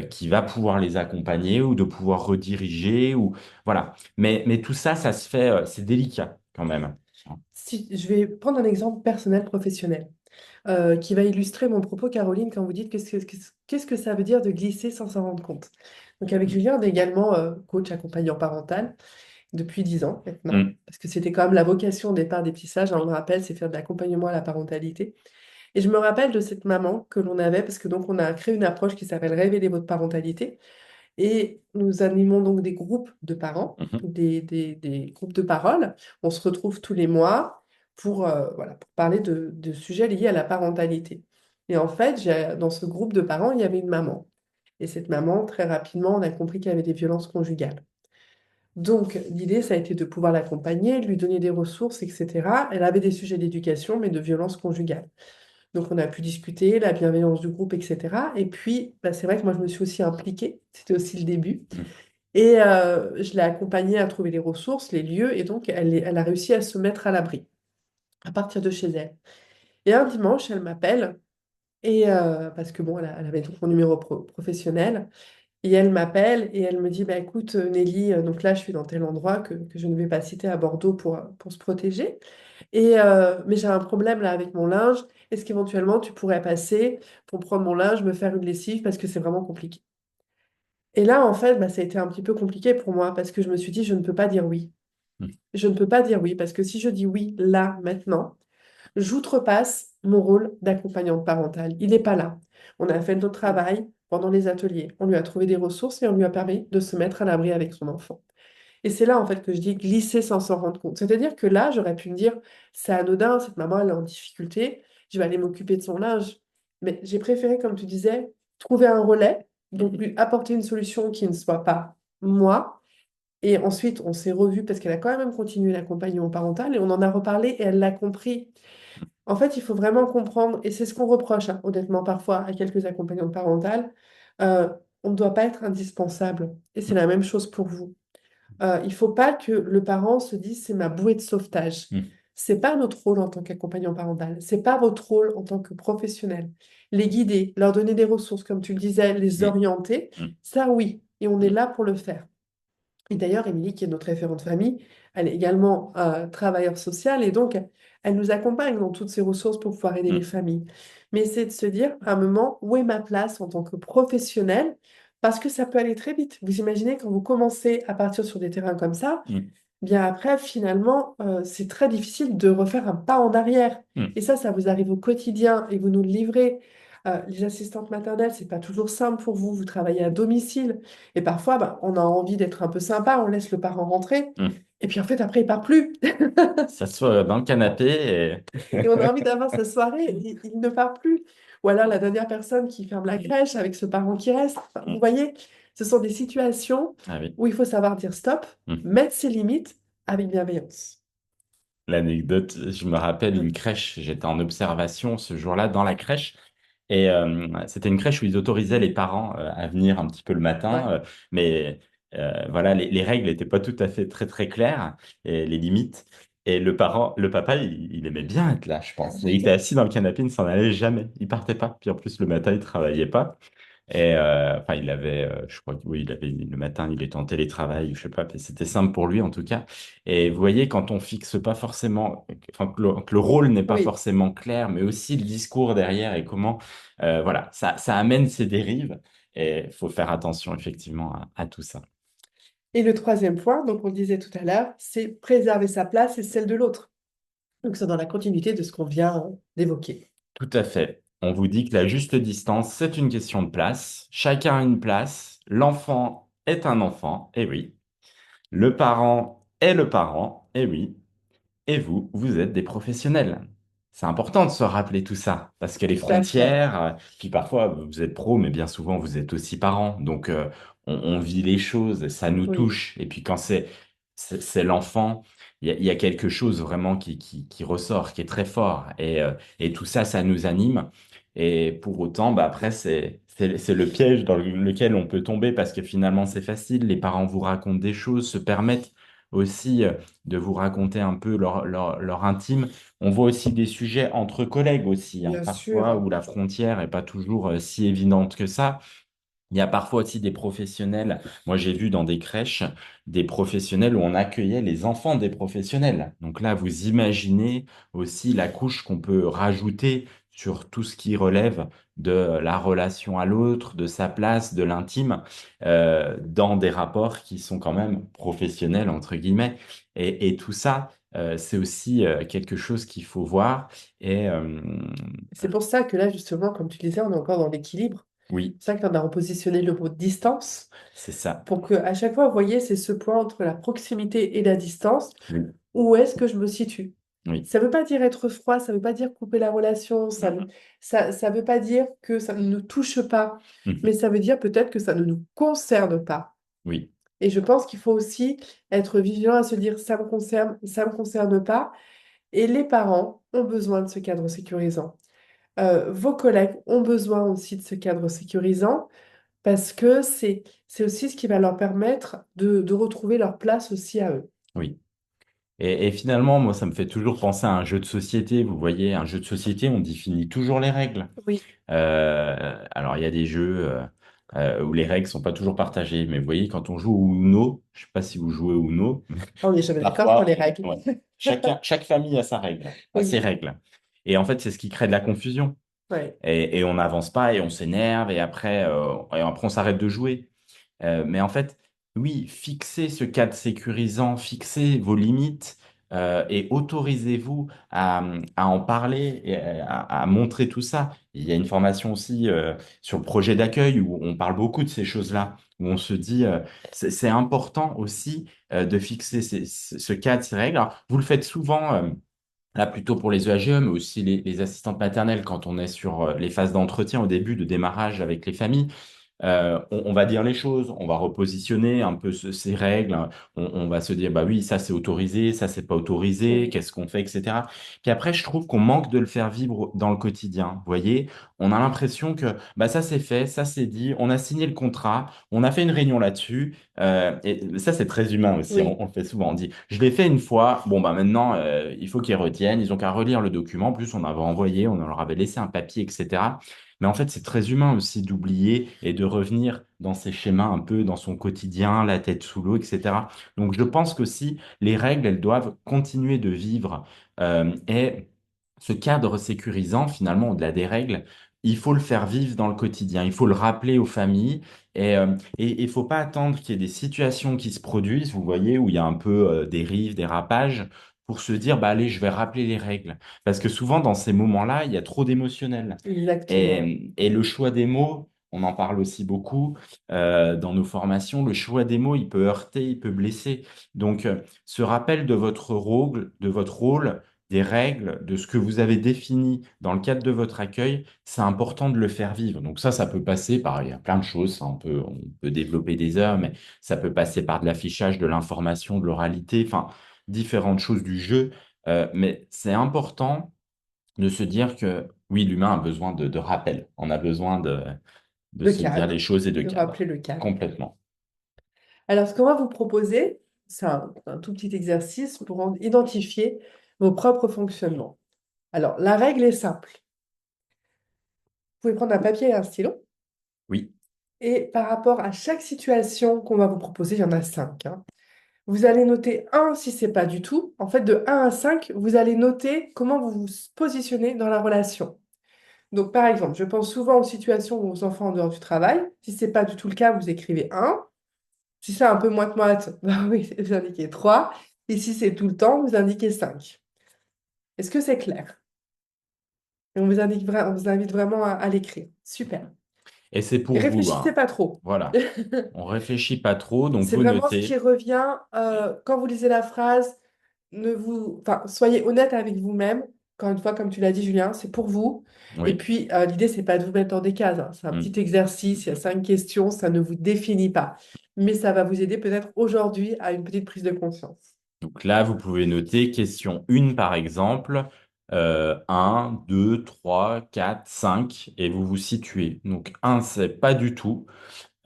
qui va pouvoir les accompagner ou de pouvoir rediriger ou voilà. Mais tout ça, ça se fait, c'est délicat quand même. Si, je vais prendre un exemple personnel professionnel qui va illustrer mon propos, Caroline, quand vous dites qu'est-ce que ça veut dire de glisser sans s'en rendre compte. Donc avec Julien, on est également coach accompagnant parental depuis 10 ans maintenant, Mm, parce que c'était quand même la vocation au départ des petits sages, hein, on le rappelle, c'est faire de l'accompagnement à la parentalité. Et je me rappelle de cette maman que l'on avait, parce que donc on a créé une approche qui s'appelle Révéler votre parentalité. Et nous animons donc des groupes de parents, mhm, des groupes de parole. On se retrouve tous les mois voilà, pour parler de sujets liés à la parentalité. Et en fait, dans ce groupe de parents, il y avait une maman. Et cette maman, très rapidement, on a compris qu'il y avait des violences conjugales. Donc, l'idée, ça a été de pouvoir l'accompagner, de lui donner des ressources, etc. Elle avait des sujets d'éducation, mais de violence conjugale. Donc, on a pu discuter, la bienveillance du groupe, etc. Et puis, bah, c'est vrai que moi, je me suis aussi impliquée. C'était aussi le début. mm. Et je l'ai accompagnée à trouver les ressources, les lieux. Et donc, elle a réussi à se mettre à l'abri à partir de chez elle. Et un dimanche, elle m'appelle. Et parce que bon, elle avait donc mon numéro professionnel. Et elle m'appelle et elle me dit, bah, écoute, Nelly, donc là, je suis dans tel endroit que je ne vais pas citer à Bordeaux pour se protéger. Mais j'ai un problème là avec mon linge. Est-ce qu'éventuellement tu pourrais passer pour prendre mon linge, me faire une lessive parce que c'est vraiment compliqué. Et là, en fait, bah, ça a été un petit peu compliqué pour moi parce que je me suis dit, je ne peux pas dire oui. Mm. Je ne peux pas dire oui parce que si je dis oui là, maintenant, j'outrepasse mon rôle d'accompagnante parentale. Il n'est pas là. On a fait notre travail pendant les ateliers. On lui a trouvé des ressources et on lui a permis de se mettre à l'abri avec son enfant. Et c'est là, en fait, que je dis glisser sans s'en rendre compte. C'est-à-dire que là, j'aurais pu me dire, c'est anodin, cette maman, elle est en difficulté, je vais aller m'occuper de son linge. Mais j'ai préféré, comme tu disais, trouver un relais, donc Mhm. lui apporter une solution qui ne soit pas moi. Et ensuite, on s'est revus parce qu'elle a quand même continué l'accompagnement parental et on en a reparlé et elle l'a compris. En fait, il faut vraiment comprendre, et c'est ce qu'on reproche, hein, honnêtement, parfois à quelques accompagnantes parentales, euh, on ne doit pas être indispensable. Et c'est la même chose pour vous. Il ne faut pas que le parent se dise c'est ma bouée de sauvetage. Mm. C'est pas notre rôle en tant qu'accompagnant parental. C'est pas votre rôle en tant que professionnel. Les guider, leur donner des ressources, comme tu le disais, les Mm. orienter, Mm. ça oui, et on est Mm. là pour le faire. Et d'ailleurs, Émilie, qui est notre référente famille, elle est également travailleuse sociale et donc elle nous accompagne dans toutes ces ressources pour pouvoir aider les Mm. familles. Mais c'est de se dire à un moment où est ma place en tant que professionnel parce que ça peut aller très vite. Vous imaginez quand vous commencez à partir sur des terrains comme ça, Mm. bien après, finalement, c'est très difficile de refaire un pas en arrière. Mm. Et ça vous arrive au quotidien et vous nous le livrez. Les assistantes maternelles, c'est pas toujours simple pour vous. Vous travaillez à domicile et parfois, bah, on a envie d'être un peu sympa, on laisse le parent rentrer. Mm. Et puis en fait, après, il part plus. S'assoit dans le canapé Et on a envie d'avoir sa soirée, et il ne part plus. Ou alors la dernière personne qui ferme la crèche avec ce parent qui reste. Enfin, vous Mm. voyez, ce sont des situations Ah oui. où il faut savoir dire stop, Mm. mettre ses limites avec bienveillance. L'anecdote, je me rappelle une crèche, j'étais en observation ce jour-là dans la crèche. Et c'était une crèche où ils autorisaient les parents à venir un petit peu le matin, Ouais. mais voilà, les règles n'étaient pas tout à fait très très claires et les limites. Et le papa, il aimait bien être là, je pense. Et il était assis dans le canapé, il ne s'en allait jamais, il partait pas. Puis en plus le matin, il travaillait pas. Et enfin, il avait, je crois que oui, il avait le matin, il était en télétravail, je sais pas, mais c'était simple pour lui en tout cas. Et vous voyez, quand on fixe pas forcément, enfin, que le rôle n'est pas Oui. forcément clair, mais aussi le discours derrière et comment, voilà, ça amène ces dérives. Et il faut faire attention effectivement à tout ça. Et le troisième point, donc on le disait tout à l'heure, c'est préserver sa place et celle de l'autre. Donc c'est dans la continuité de ce qu'on vient d'évoquer. Tout à fait. On vous dit que la juste distance, c'est une question de place. Chacun a une place. L'enfant est un enfant, et oui. Le parent est le parent, et oui. Et vous, vous êtes des professionnels. c'est important de se rappeler tout ça, parce que les Tout à fait. frontières, puis parfois vous êtes pro, mais bien souvent vous êtes aussi parent, donc on vit les choses, ça nous Oui, touche, et puis quand c'est l'enfant, il y a quelque chose vraiment qui ressort, qui est très fort, et tout ça, ça nous anime, et pour autant, bah, après, c'est le piège dans lequel on peut tomber, parce que finalement c'est facile, les parents vous racontent des choses, se permettent aussi de vous raconter un peu leur intime. On voit aussi des sujets entre collègues aussi, hein, bien parfois sûr. où la frontière est pas toujours si évidente que ça. Il y a parfois aussi des professionnels. Moi, j'ai vu dans des crèches des professionnels où on accueillait les enfants des professionnels. Donc là, vous imaginez aussi la couche qu'on peut rajouter sur tout ce qui relève de la relation à l'autre, de sa place, de l'intime, dans des rapports qui sont quand même professionnels, entre guillemets. Et tout ça, c'est aussi quelque chose qu'il faut voir. Et C'est pour ça que là, justement, comme tu disais, on est encore dans l'équilibre. oui, C'est ça qu'on a repositionné le mot distance c'est ça. pour que à chaque fois, vous voyez, c'est ce point entre la proximité et la distance. Oui, Où est-ce que je me situe? oui. Ça ne veut pas dire être froid, ça ne veut pas dire couper la relation, ça veut pas dire que ça ne nous touche pas, mais Mhm. ça veut dire peut-être que ça ne nous concerne pas. Oui. Et je pense qu'il faut aussi être vigilant à se dire ça me concerne pas. Et les parents ont besoin de ce cadre sécurisant. Vos collègues ont besoin aussi de ce cadre sécurisant parce que c'est aussi ce qui va leur permettre de retrouver leur place aussi à eux. Oui. Et finalement, moi, ça me fait toujours penser à un jeu de société. Vous voyez, un jeu de société, on définit toujours les règles. Oui. Alors, il y a des jeux où les règles sont pas toujours partagées. Mais vous voyez, quand on joue au Uno, je sais pas si vous jouez au Uno, On n'est jamais d'accord sur les parfois, règles. ouais, chaque famille a sa règle, a ses Oui, règles. Et en fait, c'est ce qui crée de la confusion. ouais. Et on n'avance pas et on s'énerve et après on s'arrête de jouer. Mais en fait, oui, fixez ce cadre sécurisant, fixez vos limites et autorisez-vous à en parler et à montrer tout ça. Il y a une formation aussi sur le projet d'accueil où on parle beaucoup de ces choses-là, où on se dit, c'est important aussi de fixer ce cadre, ces règles. Alors, vous le faites souvent. Là, plutôt pour les EAGE, mais aussi les assistantes maternelles, quand on est sur les phases d'entretien au début, de démarrage avec les familles. On va dire les choses, on va repositionner un peu ces règles, hein. On va se dire, bah oui, ça c'est autorisé, ça c'est pas autorisé, Oui, qu'est-ce qu'on fait, etc. Puis après, je trouve qu'on manque de le faire vivre dans le quotidien. Vous voyez, on a l'impression que bah ça c'est fait, ça c'est dit, on a signé le contrat, on a fait une réunion là-dessus, et ça c'est très humain aussi, oui, on le fait souvent, on dit, je l'ai fait une fois, bon bah maintenant il faut qu'ils retiennent, ils ont qu'à relire le document, en plus on avait envoyé, on leur avait laissé un papier, etc. Mais en fait, c'est très humain aussi d'oublier et de revenir dans ses schémas un peu, dans son quotidien, la tête sous l'eau, etc. Donc, je pense qu'aussi, les règles, elles doivent continuer de vivre. Et ce cadre sécurisant, finalement, au-delà des règles, il faut le faire vivre dans le quotidien. Il faut le rappeler aux familles. Et il faut pas attendre qu'il y ait des situations qui se produisent, vous voyez, où il y a un peu dérive, dérapage, pour se dire, bah allez, je vais rappeler les règles. Parce que souvent, dans ces moments-là, il y a trop d'émotionnel. exactement. Et le choix des mots, on en parle aussi beaucoup dans nos formations, le choix des mots, il peut heurter, il peut blesser. Donc, ce rappel de votre rôle, des règles, de ce que vous avez défini dans le cadre de votre accueil, c'est important de le faire vivre. Donc ça peut passer par, il y a plein de choses, ça, on peut développer des heures, mais ça peut passer par de l'affichage, de l'information, de l'oralité, enfin, différentes choses du jeu. Mais c'est important de se dire que oui, l'humain a besoin de rappel. On a besoin de Le se dire les cadre, choses et de de cadre. rappeler le cadre. Complètement. Alors, ce qu'on va vous proposer, c'est un tout petit exercice pour identifier vos propres fonctionnements. Alors, la règle est simple. Vous pouvez prendre un papier et un stylo, Oui, et par rapport à chaque situation qu'on va vous proposer, il y en a cinq, hein. Vous allez noter un si c'est pas du tout. En fait, de un à 5, vous allez noter comment vous vous positionnez dans la relation. Donc, par exemple, je pense souvent aux situations où vos enfants en dehors du travail. Si c'est pas du tout le cas, vous écrivez un. Si c'est un peu moite-moite, bah oui, vous indiquez 3. Et si c'est tout le temps, vous indiquez 5. Est-ce que c'est clair? Et on vous invite vraiment à l'écrire. Super. et c'est Et pour vous, réfléchissez hein. pas trop. Voilà. On réfléchit pas trop, donc C'est vous vraiment ce qui notez. revient quand vous lisez la phrase. Enfin, soyez honnête avec vous-même. encore une fois, comme tu l'as dit, Julien, c'est pour vous. Et Oui. puis, l'idée, c'est pas de vous mettre dans des cases, hein. C'est un Mm. petit exercice, il y a 5 questions, ça ne vous définit pas. Mais ça va vous aider peut-être aujourd'hui à une petite prise de conscience. Donc là, vous pouvez noter question 1 par exemple, 1, 2, 3, 4, 5, et vous vous situez. Donc 1, c'est pas du tout,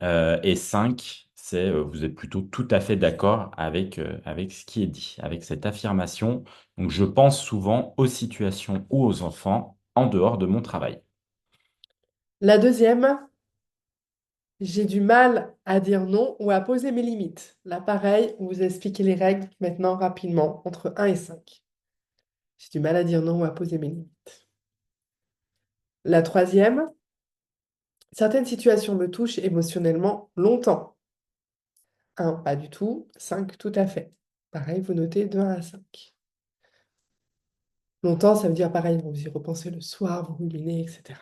et 5, c'est vous êtes plutôt tout à fait d'accord avec ce qui est dit, avec cette affirmation. Donc je pense souvent aux situations ou aux enfants en dehors de mon travail. La deuxième, j'ai du mal à dire non ou à poser mes limites. Là, pareil, on vous explique les règles maintenant rapidement, entre 1 et 5. J'ai du mal à dire non ou à poser mes limites. La troisième, certaines situations me touchent émotionnellement longtemps. 1, pas du tout. 5, tout à fait. Pareil, vous notez de 1 à 5. Longtemps, ça veut dire pareil, vous y repensez le soir, vous ruminez, etc.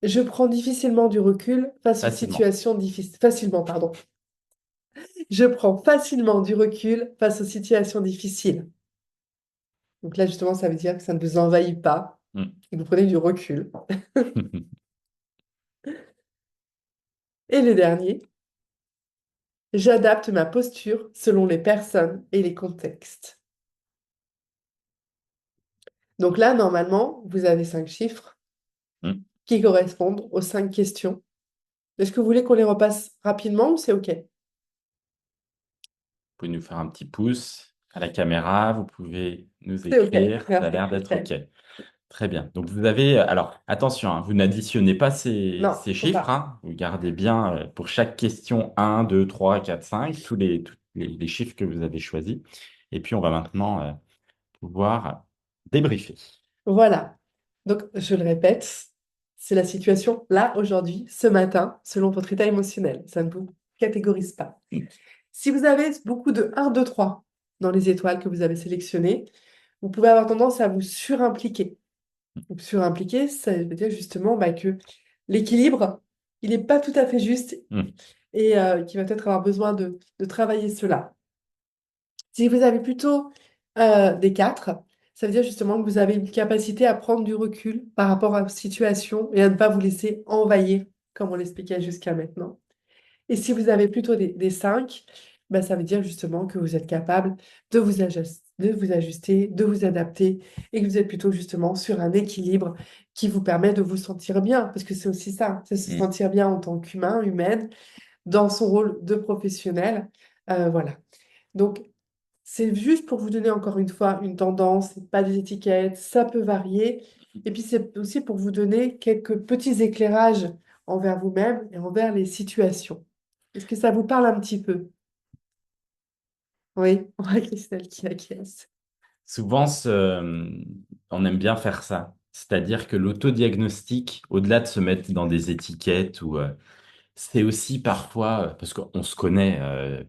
Je prends difficilement du recul face aux Facilement. situations difficiles. Facilement, pardon. Je prends facilement du recul face aux situations difficiles. Donc là, justement, ça veut dire que ça ne vous envahit pas Mm. et que vous prenez du recul. Et le dernier, j'adapte ma posture selon les personnes et les contextes. Donc là, normalement, vous avez 5 chiffres Mm. qui correspondent aux 5 questions. Est-ce que vous voulez qu'on les repasse rapidement ou c'est OK? Pouvez nous faire un petit pouce à la caméra, vous pouvez nous C'est OK. écrire, ça a l'air d'être Parfait. OK. Très bien. Donc vous avez, alors attention, hein, vous n'additionnez pas Non, ces faut chiffres, pas. hein. Vous gardez bien pour chaque question 1, 2, 3, 4, 5, tous les chiffres que vous avez choisis. Et puis on va maintenant pouvoir débriefer. Voilà. Donc, je le répète, c'est la situation là, aujourd'hui, ce matin, selon votre état émotionnel. Ça ne vous catégorise pas. Mm. Si vous avez beaucoup de 1, 2, 3 dans les étoiles que vous avez sélectionnées, vous pouvez avoir tendance à vous surimpliquer. Donc, surimpliquer, ça veut dire justement que l'équilibre, il n'est pas tout à fait juste Mm. et qu'il va peut-être avoir besoin de travailler cela. Si vous avez plutôt des 4, ça veut dire justement que vous avez une capacité à prendre du recul par rapport à la situation et à ne pas vous laisser envahir, comme on l'expliquait jusqu'à maintenant. Et si vous avez plutôt des 5, ça veut dire justement que vous êtes capable de vous ajuster, de vous adapter et que vous êtes plutôt justement sur un équilibre qui vous permet de vous sentir bien. Parce que c'est aussi ça, c'est se Mm. sentir bien en tant qu'humain, humaine, dans son rôle de professionnel. Voilà. Donc, c'est juste pour vous donner encore une fois une tendance, c'est pas des étiquettes, ça peut varier. Et puis c'est aussi pour vous donner quelques petits éclairages envers vous-même et envers les situations. Est-ce que ça vous parle un petit peu? Oui, on voit Christelle qui acquiesce. Souvent, on aime bien faire ça. C'est-à-dire que l'autodiagnostic, au-delà de se mettre dans des étiquettes ou c'est aussi parfois, parce qu'on se connaît,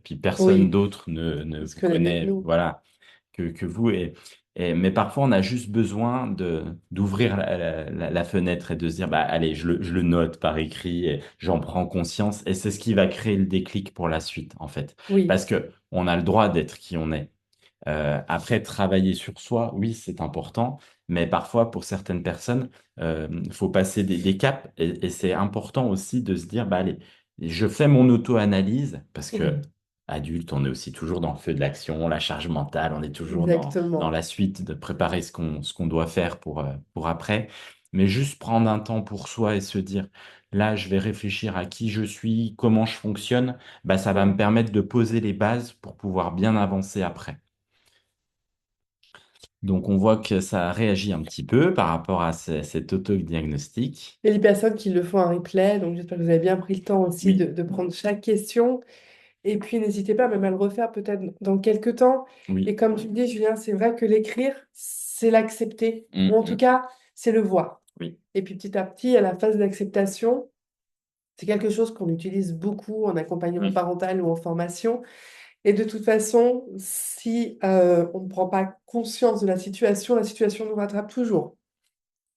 puis personne Oui, d'autre on ne se vous connaît mieux que connaît, nous. voilà, que vous. Mais parfois, on a juste besoin d'ouvrir la fenêtre et de se dire, bah, allez, je le note par écrit, et j'en prends conscience. Et c'est ce qui va créer le déclic pour la suite, en fait. Oui, Parce que on a le droit d'être qui on est. Après, travailler sur soi, oui, c'est important, mais parfois, pour certaines personnes, il faut passer des caps et c'est important aussi de se dire, bah, allez, je fais mon auto-analyse parce que oui, adulte, on est aussi toujours dans le feu de l'action, la charge mentale, on est toujours dans exactement. la suite de préparer ce qu'on doit faire pour après. Mais juste prendre un temps pour soi et se dire, là, je vais réfléchir à qui je suis, comment je fonctionne, bah, ça va me Oui. permettre de poser les bases pour pouvoir bien avancer après. Donc, on voit que ça réagit un petit peu par rapport à cet autodiagnostic. Et les personnes qui le font en replay, donc j'espère que vous avez bien pris le temps aussi Oui, de prendre chaque question. Et puis, n'hésitez pas même à le refaire peut-être dans quelques temps. Et oui, comme tu le dis, Julien, c'est vrai que l'écrire, c'est l'accepter, ou en tout mm, cas, c'est le voir. oui, Et puis, petit à petit, à la phase d'acceptation, c'est quelque chose qu'on utilise beaucoup en accompagnement mm, parental ou en formation. Et de toute façon, si on ne prend pas conscience de la situation nous rattrape toujours.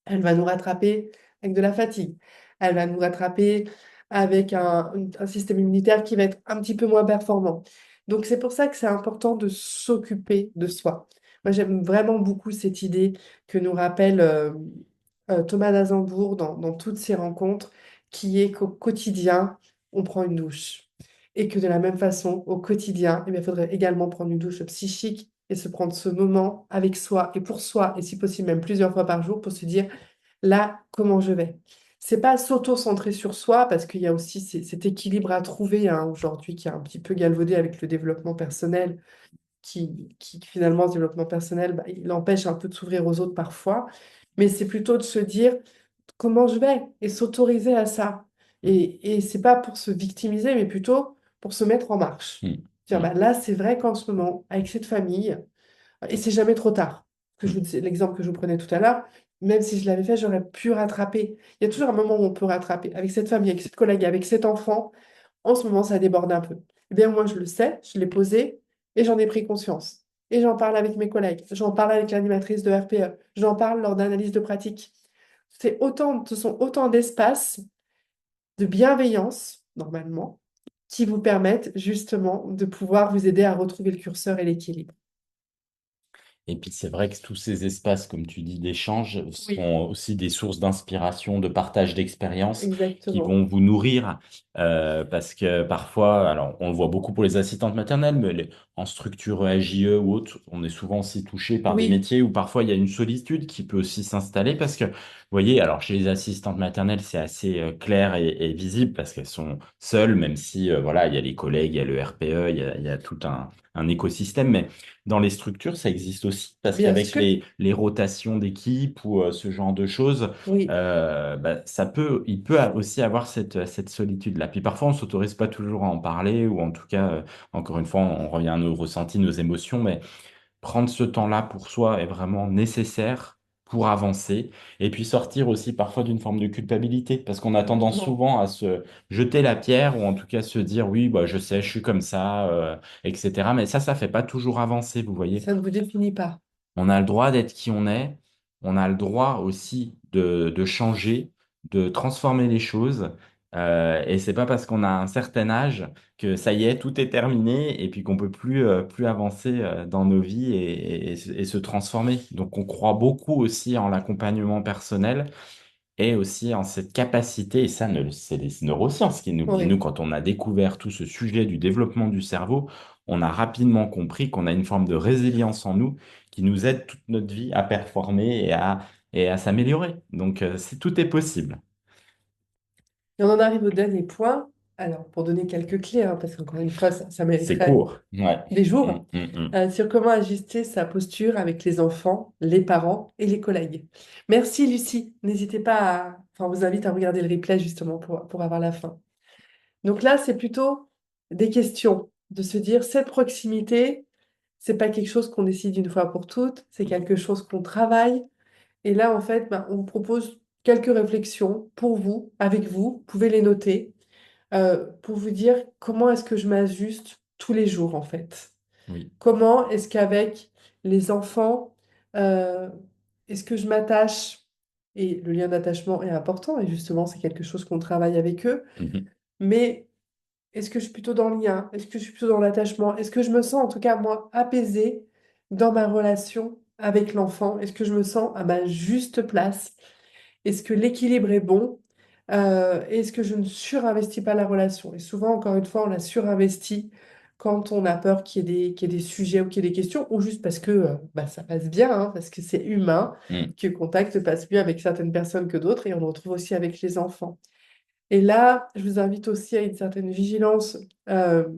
Elle va nous rattraper avec de la fatigue. Elle va nous rattraper avec un système immunitaire qui va être un petit peu moins performant. Donc c'est pour ça que c'est important de s'occuper de soi. Moi, j'aime vraiment beaucoup cette idée que nous rappelle Thomas d'Azenbourg dans toutes ses rencontres, qui est qu'au quotidien, on prend une douche. Et que de la même façon, au quotidien, il faudrait également prendre une douche psychique et se prendre ce moment avec soi et pour soi, et si possible même plusieurs fois par jour, pour se dire, là, comment je vais? C'est pas s'auto-centrer sur soi, parce qu'il y a aussi cet équilibre à trouver hein, aujourd'hui qui est un petit peu galvaudé avec le développement personnel qui finalement, ce développement personnel, bah, il empêche un peu de s'ouvrir aux autres parfois. Mais c'est plutôt de se dire comment je vais et s'autoriser à ça. Et c'est pas pour se victimiser, mais plutôt pour se mettre en marche. Mm, Dire, bah, mm, là, c'est vrai qu'en ce moment, avec cette famille, et c'est jamais trop tard. Que je vous mm. disais, l'exemple que je vous prenais tout à l'heure, même si je l'avais fait, j'aurais pu rattraper. Il y a toujours un moment où on peut rattraper. Avec cette famille, avec cette collègue, avec cet enfant, en ce moment, ça déborde un peu. Eh bien, moi, je le sais, je l'ai posé et j'en ai pris conscience. Et j'en parle avec mes collègues, j'en parle avec l'animatrice de RPE, j'en parle lors d'analyse de pratique. Ce sont autant d'espaces de bienveillance, normalement, qui vous permettent justement de pouvoir vous aider à retrouver le curseur et l'équilibre. Et puis c'est vrai que tous ces espaces, comme tu dis, d'échange Oui, sont aussi des sources d'inspiration, de partage d'expériences qui exactement. vont vous nourrir. Parce que parfois, alors on le voit beaucoup pour les assistantes maternelles, mais en structure AJE ou autre, on est souvent aussi touché par des Oui, métiers où parfois il y a une solitude qui peut aussi s'installer parce que, vous voyez, alors chez les assistantes maternelles, c'est assez clair et visible parce qu'elles sont seules, même si voilà, il y a les collègues, il y a le RPE, il y a tout un écosystème, mais dans les structures, ça existe aussi, parce bien qu'avec sûr. les rotations d'équipe ou ce genre de choses, Oui. bah, il peut aussi avoir cette solitude-là. Puis parfois, on s'autorise pas toujours à en parler, ou en tout cas, encore une fois, on revient à nos ressentis, nos émotions, mais prendre ce temps-là pour soi est vraiment nécessaire pour avancer et puis sortir aussi parfois d'une forme de culpabilité parce qu'on a tendance Complètement. souvent à se jeter la pierre ou en tout cas se dire oui, bah, je sais, je suis comme ça, etc. Mais ça fait pas toujours avancer, vous voyez. Ça ne vous définit pas. On a le droit d'être qui on est, on a le droit aussi de changer, de transformer les choses. Et c'est pas parce qu'on a un certain âge que ça y est, tout est terminé et puis qu'on peut plus avancer dans nos vies et se transformer. Donc on croit beaucoup aussi en l'accompagnement personnel et aussi en cette capacité, et ça, c'est les neurosciences qui nous le disent. Nous, Oui. quand on a découvert tout ce sujet du développement du cerveau, on a rapidement compris qu'on a une forme de résilience en nous qui nous aide toute notre vie à performer et à s'améliorer. Donc, tout est possible. Et on en arrive au dernier point. Alors, pour donner quelques clés, hein, parce qu'encore une fois, ça C'est mériterait court. Ouais. des Mm, jours, mm, mm. sur comment ajuster sa posture avec les enfants, les parents et les collègues. Merci, Lucie. N'hésitez pas à... Enfin, on vous invite à regarder le replay justement pour avoir la fin. Donc là, c'est plutôt des questions, de se dire, cette proximité, c'est pas quelque chose qu'on décide une fois pour toutes, c'est quelque chose qu'on travaille. Et là, en fait, ben, on vous propose quelques réflexions pour vous, avec vous. Vous pouvez les noter pour vous dire comment est-ce que je m'ajuste tous les jours, en fait. Oui. Comment est-ce qu'avec les enfants, euh, est-ce que je m'attache? Et le lien d'attachement est important, et justement, c'est quelque chose qu'on travaille avec eux. Mhm. Mais est-ce que je suis plutôt dans le lien? Est-ce que je suis plutôt dans l'attachement? Est-ce que je me sens, en tout cas, moi, apaisée dans ma relation avec l'enfant? Est-ce que je me sens à ma juste place? Est-ce que l'équilibre est bon? Est-ce que je ne surinvestis pas la relation? Et souvent, encore une fois, on la surinvestit quand on a peur qu'il y ait des sujets ou qu'il y ait des questions, ou juste parce que bah, ça passe bien, hein, parce que c'est humain, Mm. que le contact passe mieux avec certaines personnes que d'autres, et on le retrouve aussi avec les enfants. Et là, je vous invite aussi à une certaine vigilance. Euh,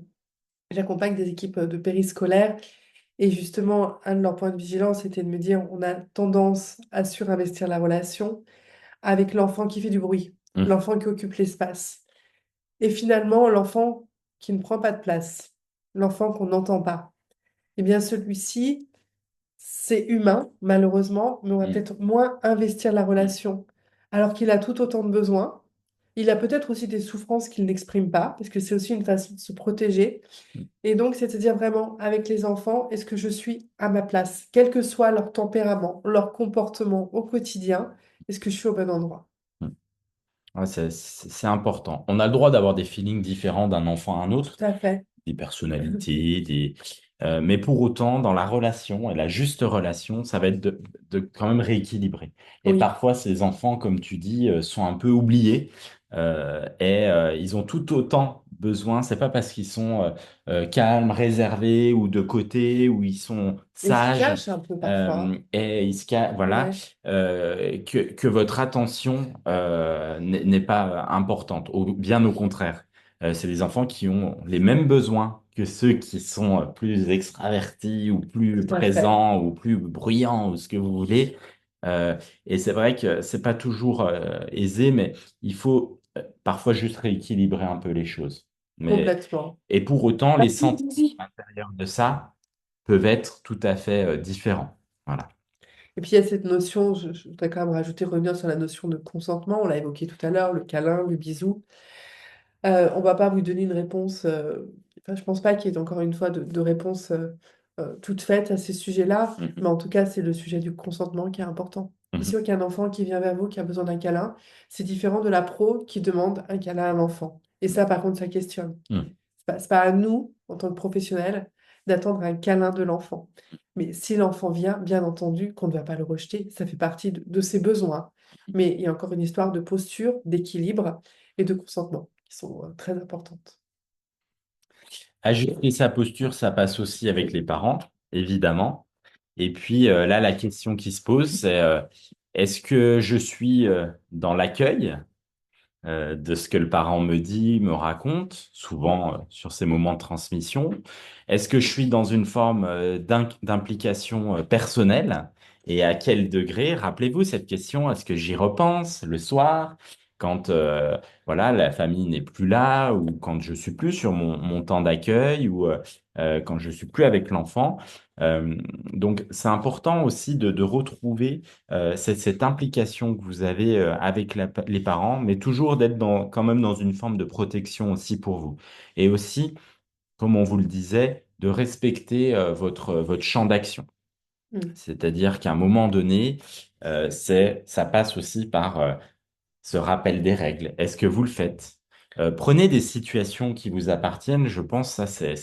J'accompagne des équipes de périscolaires, et justement, un de leurs points de vigilance était de me dire, on a tendance à surinvestir la relation avec l'enfant qui fait du bruit, Mm. l'enfant qui occupe l'espace. Et finalement, l'enfant qui ne prend pas de place, l'enfant qu'on n'entend pas. Eh bien, celui-ci, c'est humain, malheureusement, mais on va Mm. peut-être moins investir la Mm. relation, alors qu'il a tout autant de besoins. Il a peut-être aussi des souffrances qu'il n'exprime pas, parce que c'est aussi une façon de se protéger. Mm. Et donc, c'est de se dire vraiment, avec les enfants, est-ce que je suis à ma place, quel que soit leur tempérament, leur comportement au quotidien, est-ce que je suis au bon endroit? Mm. Ouais, c'est important. On a le droit d'avoir des feelings différents d'un enfant à un Tout autre. à fait. des personnalités, mais pour autant, dans la relation et la juste relation, ça va être de quand même rééquilibrer. Et Oui, parfois, ces enfants, comme tu dis, sont un peu oubliés ils ont tout autant besoin. C'est pas parce qu'ils sont calmes, réservés ou de côté ou ils sont il se sages cache un peu parfois. et voilà Ouais, que votre attention n'est pas importante. Bien au contraire. C'est des enfants qui ont les mêmes besoins que ceux qui sont plus extravertis ou plus tout à fait. présents ou plus bruyants ou ce que vous voulez. Euh, et c'est vrai que c'est pas toujours aisé, mais il faut parfois juste rééquilibrer un peu les choses. Complètement. Et pour autant, les sentiments à l'intérieur de ça peuvent être tout à fait différents. Voilà. Et puis il y a cette notion, je voudrais quand même rajouter, revenir sur la notion de consentement, on l'a évoqué tout à l'heure, le câlin, le bisou. On va pas vous donner une réponse, enfin, je pense pas qu'il y ait encore une fois de réponse toute faite à ces sujets-là, mais Mhm. en tout cas, c'est le sujet du consentement qui est important. C'est Mhm. sûr qu'un enfant qui vient vers vous, qui a besoin d'un câlin, c'est différent de la pro qui demande un câlin à l'enfant. Et ça, par contre, ça questionne. Mhm. C'est pas à nous, en tant que professionnels, d'attendre un câlin de l'enfant. Mais si l'enfant vient, bien entendu, qu'on ne va pas le rejeter, ça fait partie de ses besoins. Mais il y a encore une histoire de posture, d'équilibre et de consentement qui sont très importantes. Ajuster sa posture, ça passe aussi avec les parents, évidemment. Et puis là, la question qui se pose, c'est est-ce que je suis dans l'accueil de ce que le parent me dit, me raconte, souvent sur ces moments de transmission? Est-ce que je suis dans une forme d'implication personnelle? Et à quel degré? Rappelez-vous cette question, est-ce que j'y repense le soir, quand voilà, la famille n'est plus là, ou quand je suis plus sur mon temps d'accueil, ou quand je suis plus avec l'enfant? Euh, donc, c'est important aussi de retrouver cette implication que vous avez avec les parents, mais toujours d'être quand même dans une forme de protection aussi pour vous. Et aussi, comme on vous le disait, de respecter votre champ d'action. Mm. C'est-à-dire qu'à un moment donné, ça passe aussi par ce rappel des règles. Est-ce que vous le faites? Prenez des situations qui vous appartiennent. Je pense que ça, c'est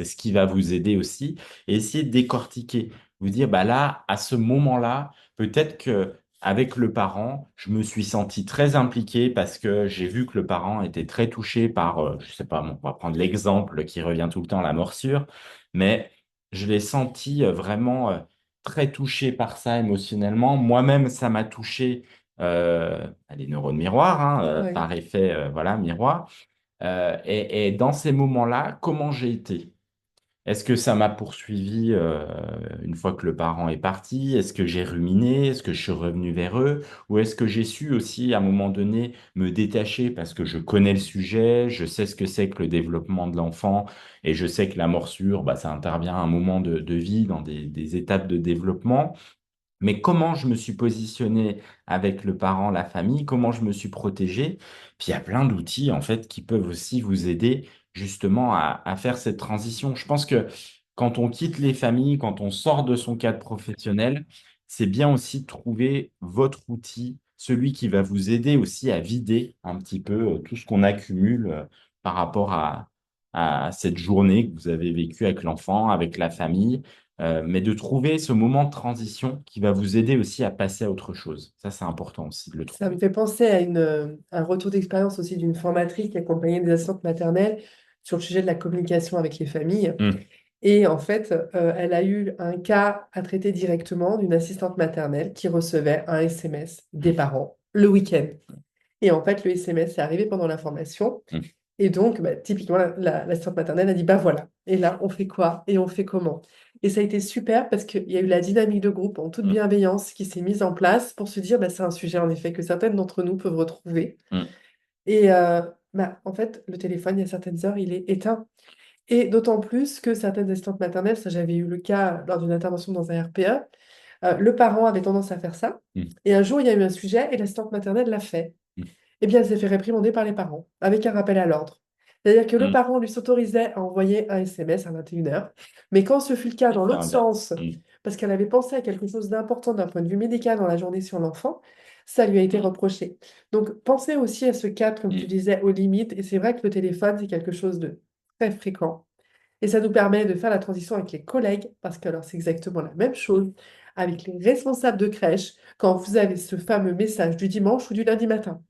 ce qui va vous aider aussi. Et essayez de décortiquer. Vous dire, bah là, à ce moment-là, peut-être que avec le parent, je me suis senti très impliqué parce que j'ai vu que le parent était très touché par, je sais pas, bon, on va prendre l'exemple qui revient tout le temps, la morsure, mais je l'ai senti vraiment très touché par ça émotionnellement. Moi-même, ça m'a touché les neurones miroirs, hein, Ouais. par effet voilà, miroir. Et dans ces moments-là, comment j'ai été? Est-ce que ça m'a poursuivi une fois que le parent est parti? Est-ce que j'ai ruminé? Est-ce que je suis revenu vers eux? Ou est-ce que j'ai su aussi, à un moment donné, me détacher parce que je connais le sujet, je sais ce que c'est que le développement de l'enfant et je sais que la morsure, bah, ça intervient à un moment de vie, dans des étapes de développement. Mais comment je me suis positionné avec le parent, la famille, comment je me suis protégé. Puis il y a plein d'outils en fait qui peuvent aussi vous aider justement à faire cette transition. Je pense que quand on quitte les familles, quand on sort de son cadre professionnel, c'est bien aussi de trouver votre outil, celui qui va vous aider aussi à vider un petit peu tout ce qu'on accumule par rapport à cette journée que vous avez vécue avec l'enfant, avec la famille mais de trouver ce moment de transition qui va vous aider aussi à passer à autre chose. Ça, c'est important aussi de le Ça me trouver. fait penser à un retour d'expérience aussi d'une formatrice qui accompagnait des assistantes maternelles sur le sujet de la communication avec les familles. Hum, Et en fait, elle a eu un cas à traiter directement d'une assistante maternelle qui recevait un SMS des hum, parents le week-end. Et en fait, le SMS est arrivé pendant la formation. hum, Et donc, bah, typiquement, l'assistante maternelle a dit, bah voilà. Et là, on fait quoi? Et on fait comment? Et ça a été super parce qu'il y a eu la dynamique de groupe en toute hum, bienveillance qui s'est mise en place pour se dire, bah, c'est un sujet en effet que certaines d'entre nous peuvent retrouver. hum, Et bah, en fait, le téléphone, il y a certaines heures, il est éteint. Et d'autant plus que certaines assistantes maternelles, ça j'avais eu le cas lors d'une intervention dans un RPE, le parent avait tendance à faire ça. hum, Et un jour, il y a eu un sujet et l'assistante maternelle l'a fait. hum, Eh bien, elle s'est fait réprimander par les parents, avec un rappel à l'ordre. C'est-à-dire que le hum. parent lui s'autorisait à envoyer un SMS à 21 heures, mais quand ce fut le cas dans Effet l'autre inverse. sens, parce qu'elle avait pensé à quelque chose d'important d'un point de vue médical dans la journée sur l'enfant, ça lui a été reproché. Donc, pensez aussi à ce cadre, comme tu Hum, disais, aux limites. Et c'est vrai que le téléphone, c'est quelque chose de très fréquent. Et ça nous permet de faire la transition avec les collègues, parce que alors c'est exactement la même chose avec les responsables de crèche, quand vous avez ce fameux message du dimanche ou du lundi matin,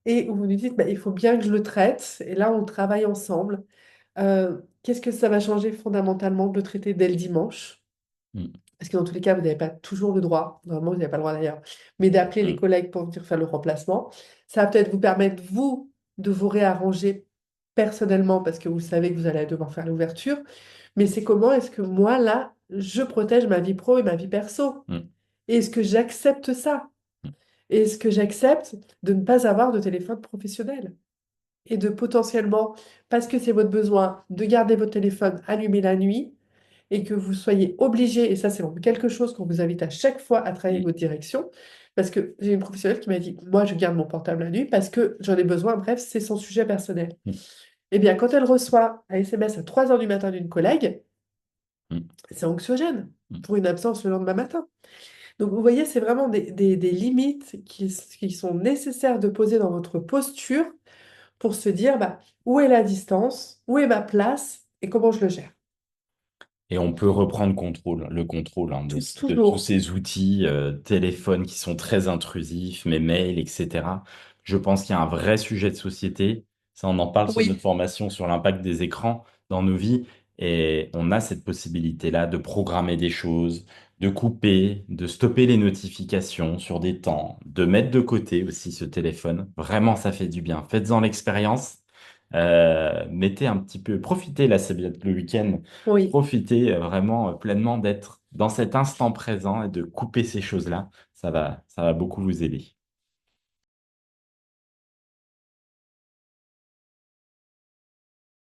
et où vous nous dites, bah, il faut bien que je le traite, et là on travaille ensemble. Qu'est-ce que ça va changer fondamentalement de le traiter dès le dimanche? Mm, Parce que dans tous les cas, vous n'avez pas toujours le droit, normalement vous n'avez pas le droit d'ailleurs, mais d'appeler les mm, collègues pour venir faire le remplacement. Ça va peut-être vous permettre, vous, de vous réarranger personnellement, parce que vous savez que vous allez devoir faire l'ouverture. Mais c'est comment est-ce que moi, là, je protège ma vie pro et ma vie perso? mm, Et est-ce que j'accepte ça? Et est-ce que j'accepte de ne pas avoir de téléphone professionnel? Et de potentiellement, parce que c'est votre besoin, de garder votre téléphone allumé la nuit et que vous soyez obligé, et ça c'est vraiment quelque chose qu'on vous invite à chaque fois à travailler avec mm, votre direction, parce que j'ai une professionnelle qui m'a dit, moi je garde mon portable la nuit parce que j'en ai besoin, bref, c'est son sujet personnel. mm, Eh bien, quand elle reçoit un SMS à 3 heures du matin d'une collègue, mm, c'est anxiogène mm. pour une absence le lendemain matin. Donc, vous voyez, c'est vraiment des limites qui sont nécessaires de poser dans votre posture pour se dire, bah, où est la distance, où est ma place et comment je le gère. Et on peut reprendre le contrôle hein, de tous Toujours. ces outils, téléphones qui sont très intrusifs, mes mails, etc. Je pense qu'il y a un vrai sujet de société. Ça, on en parle sur notre Oui, formation sur l'impact des écrans dans nos vies. Et on a cette possibilité-là de programmer des choses, de couper, de stopper les notifications sur des temps, de mettre de côté aussi ce téléphone. Vraiment, ça fait du bien. Faites-en l'expérience. Mettez un petit peu, profitez là, c'est bien le week-end. oui. Profiter vraiment pleinement d'être dans cet instant présent et de couper ces choses-là. Ça va beaucoup vous aider.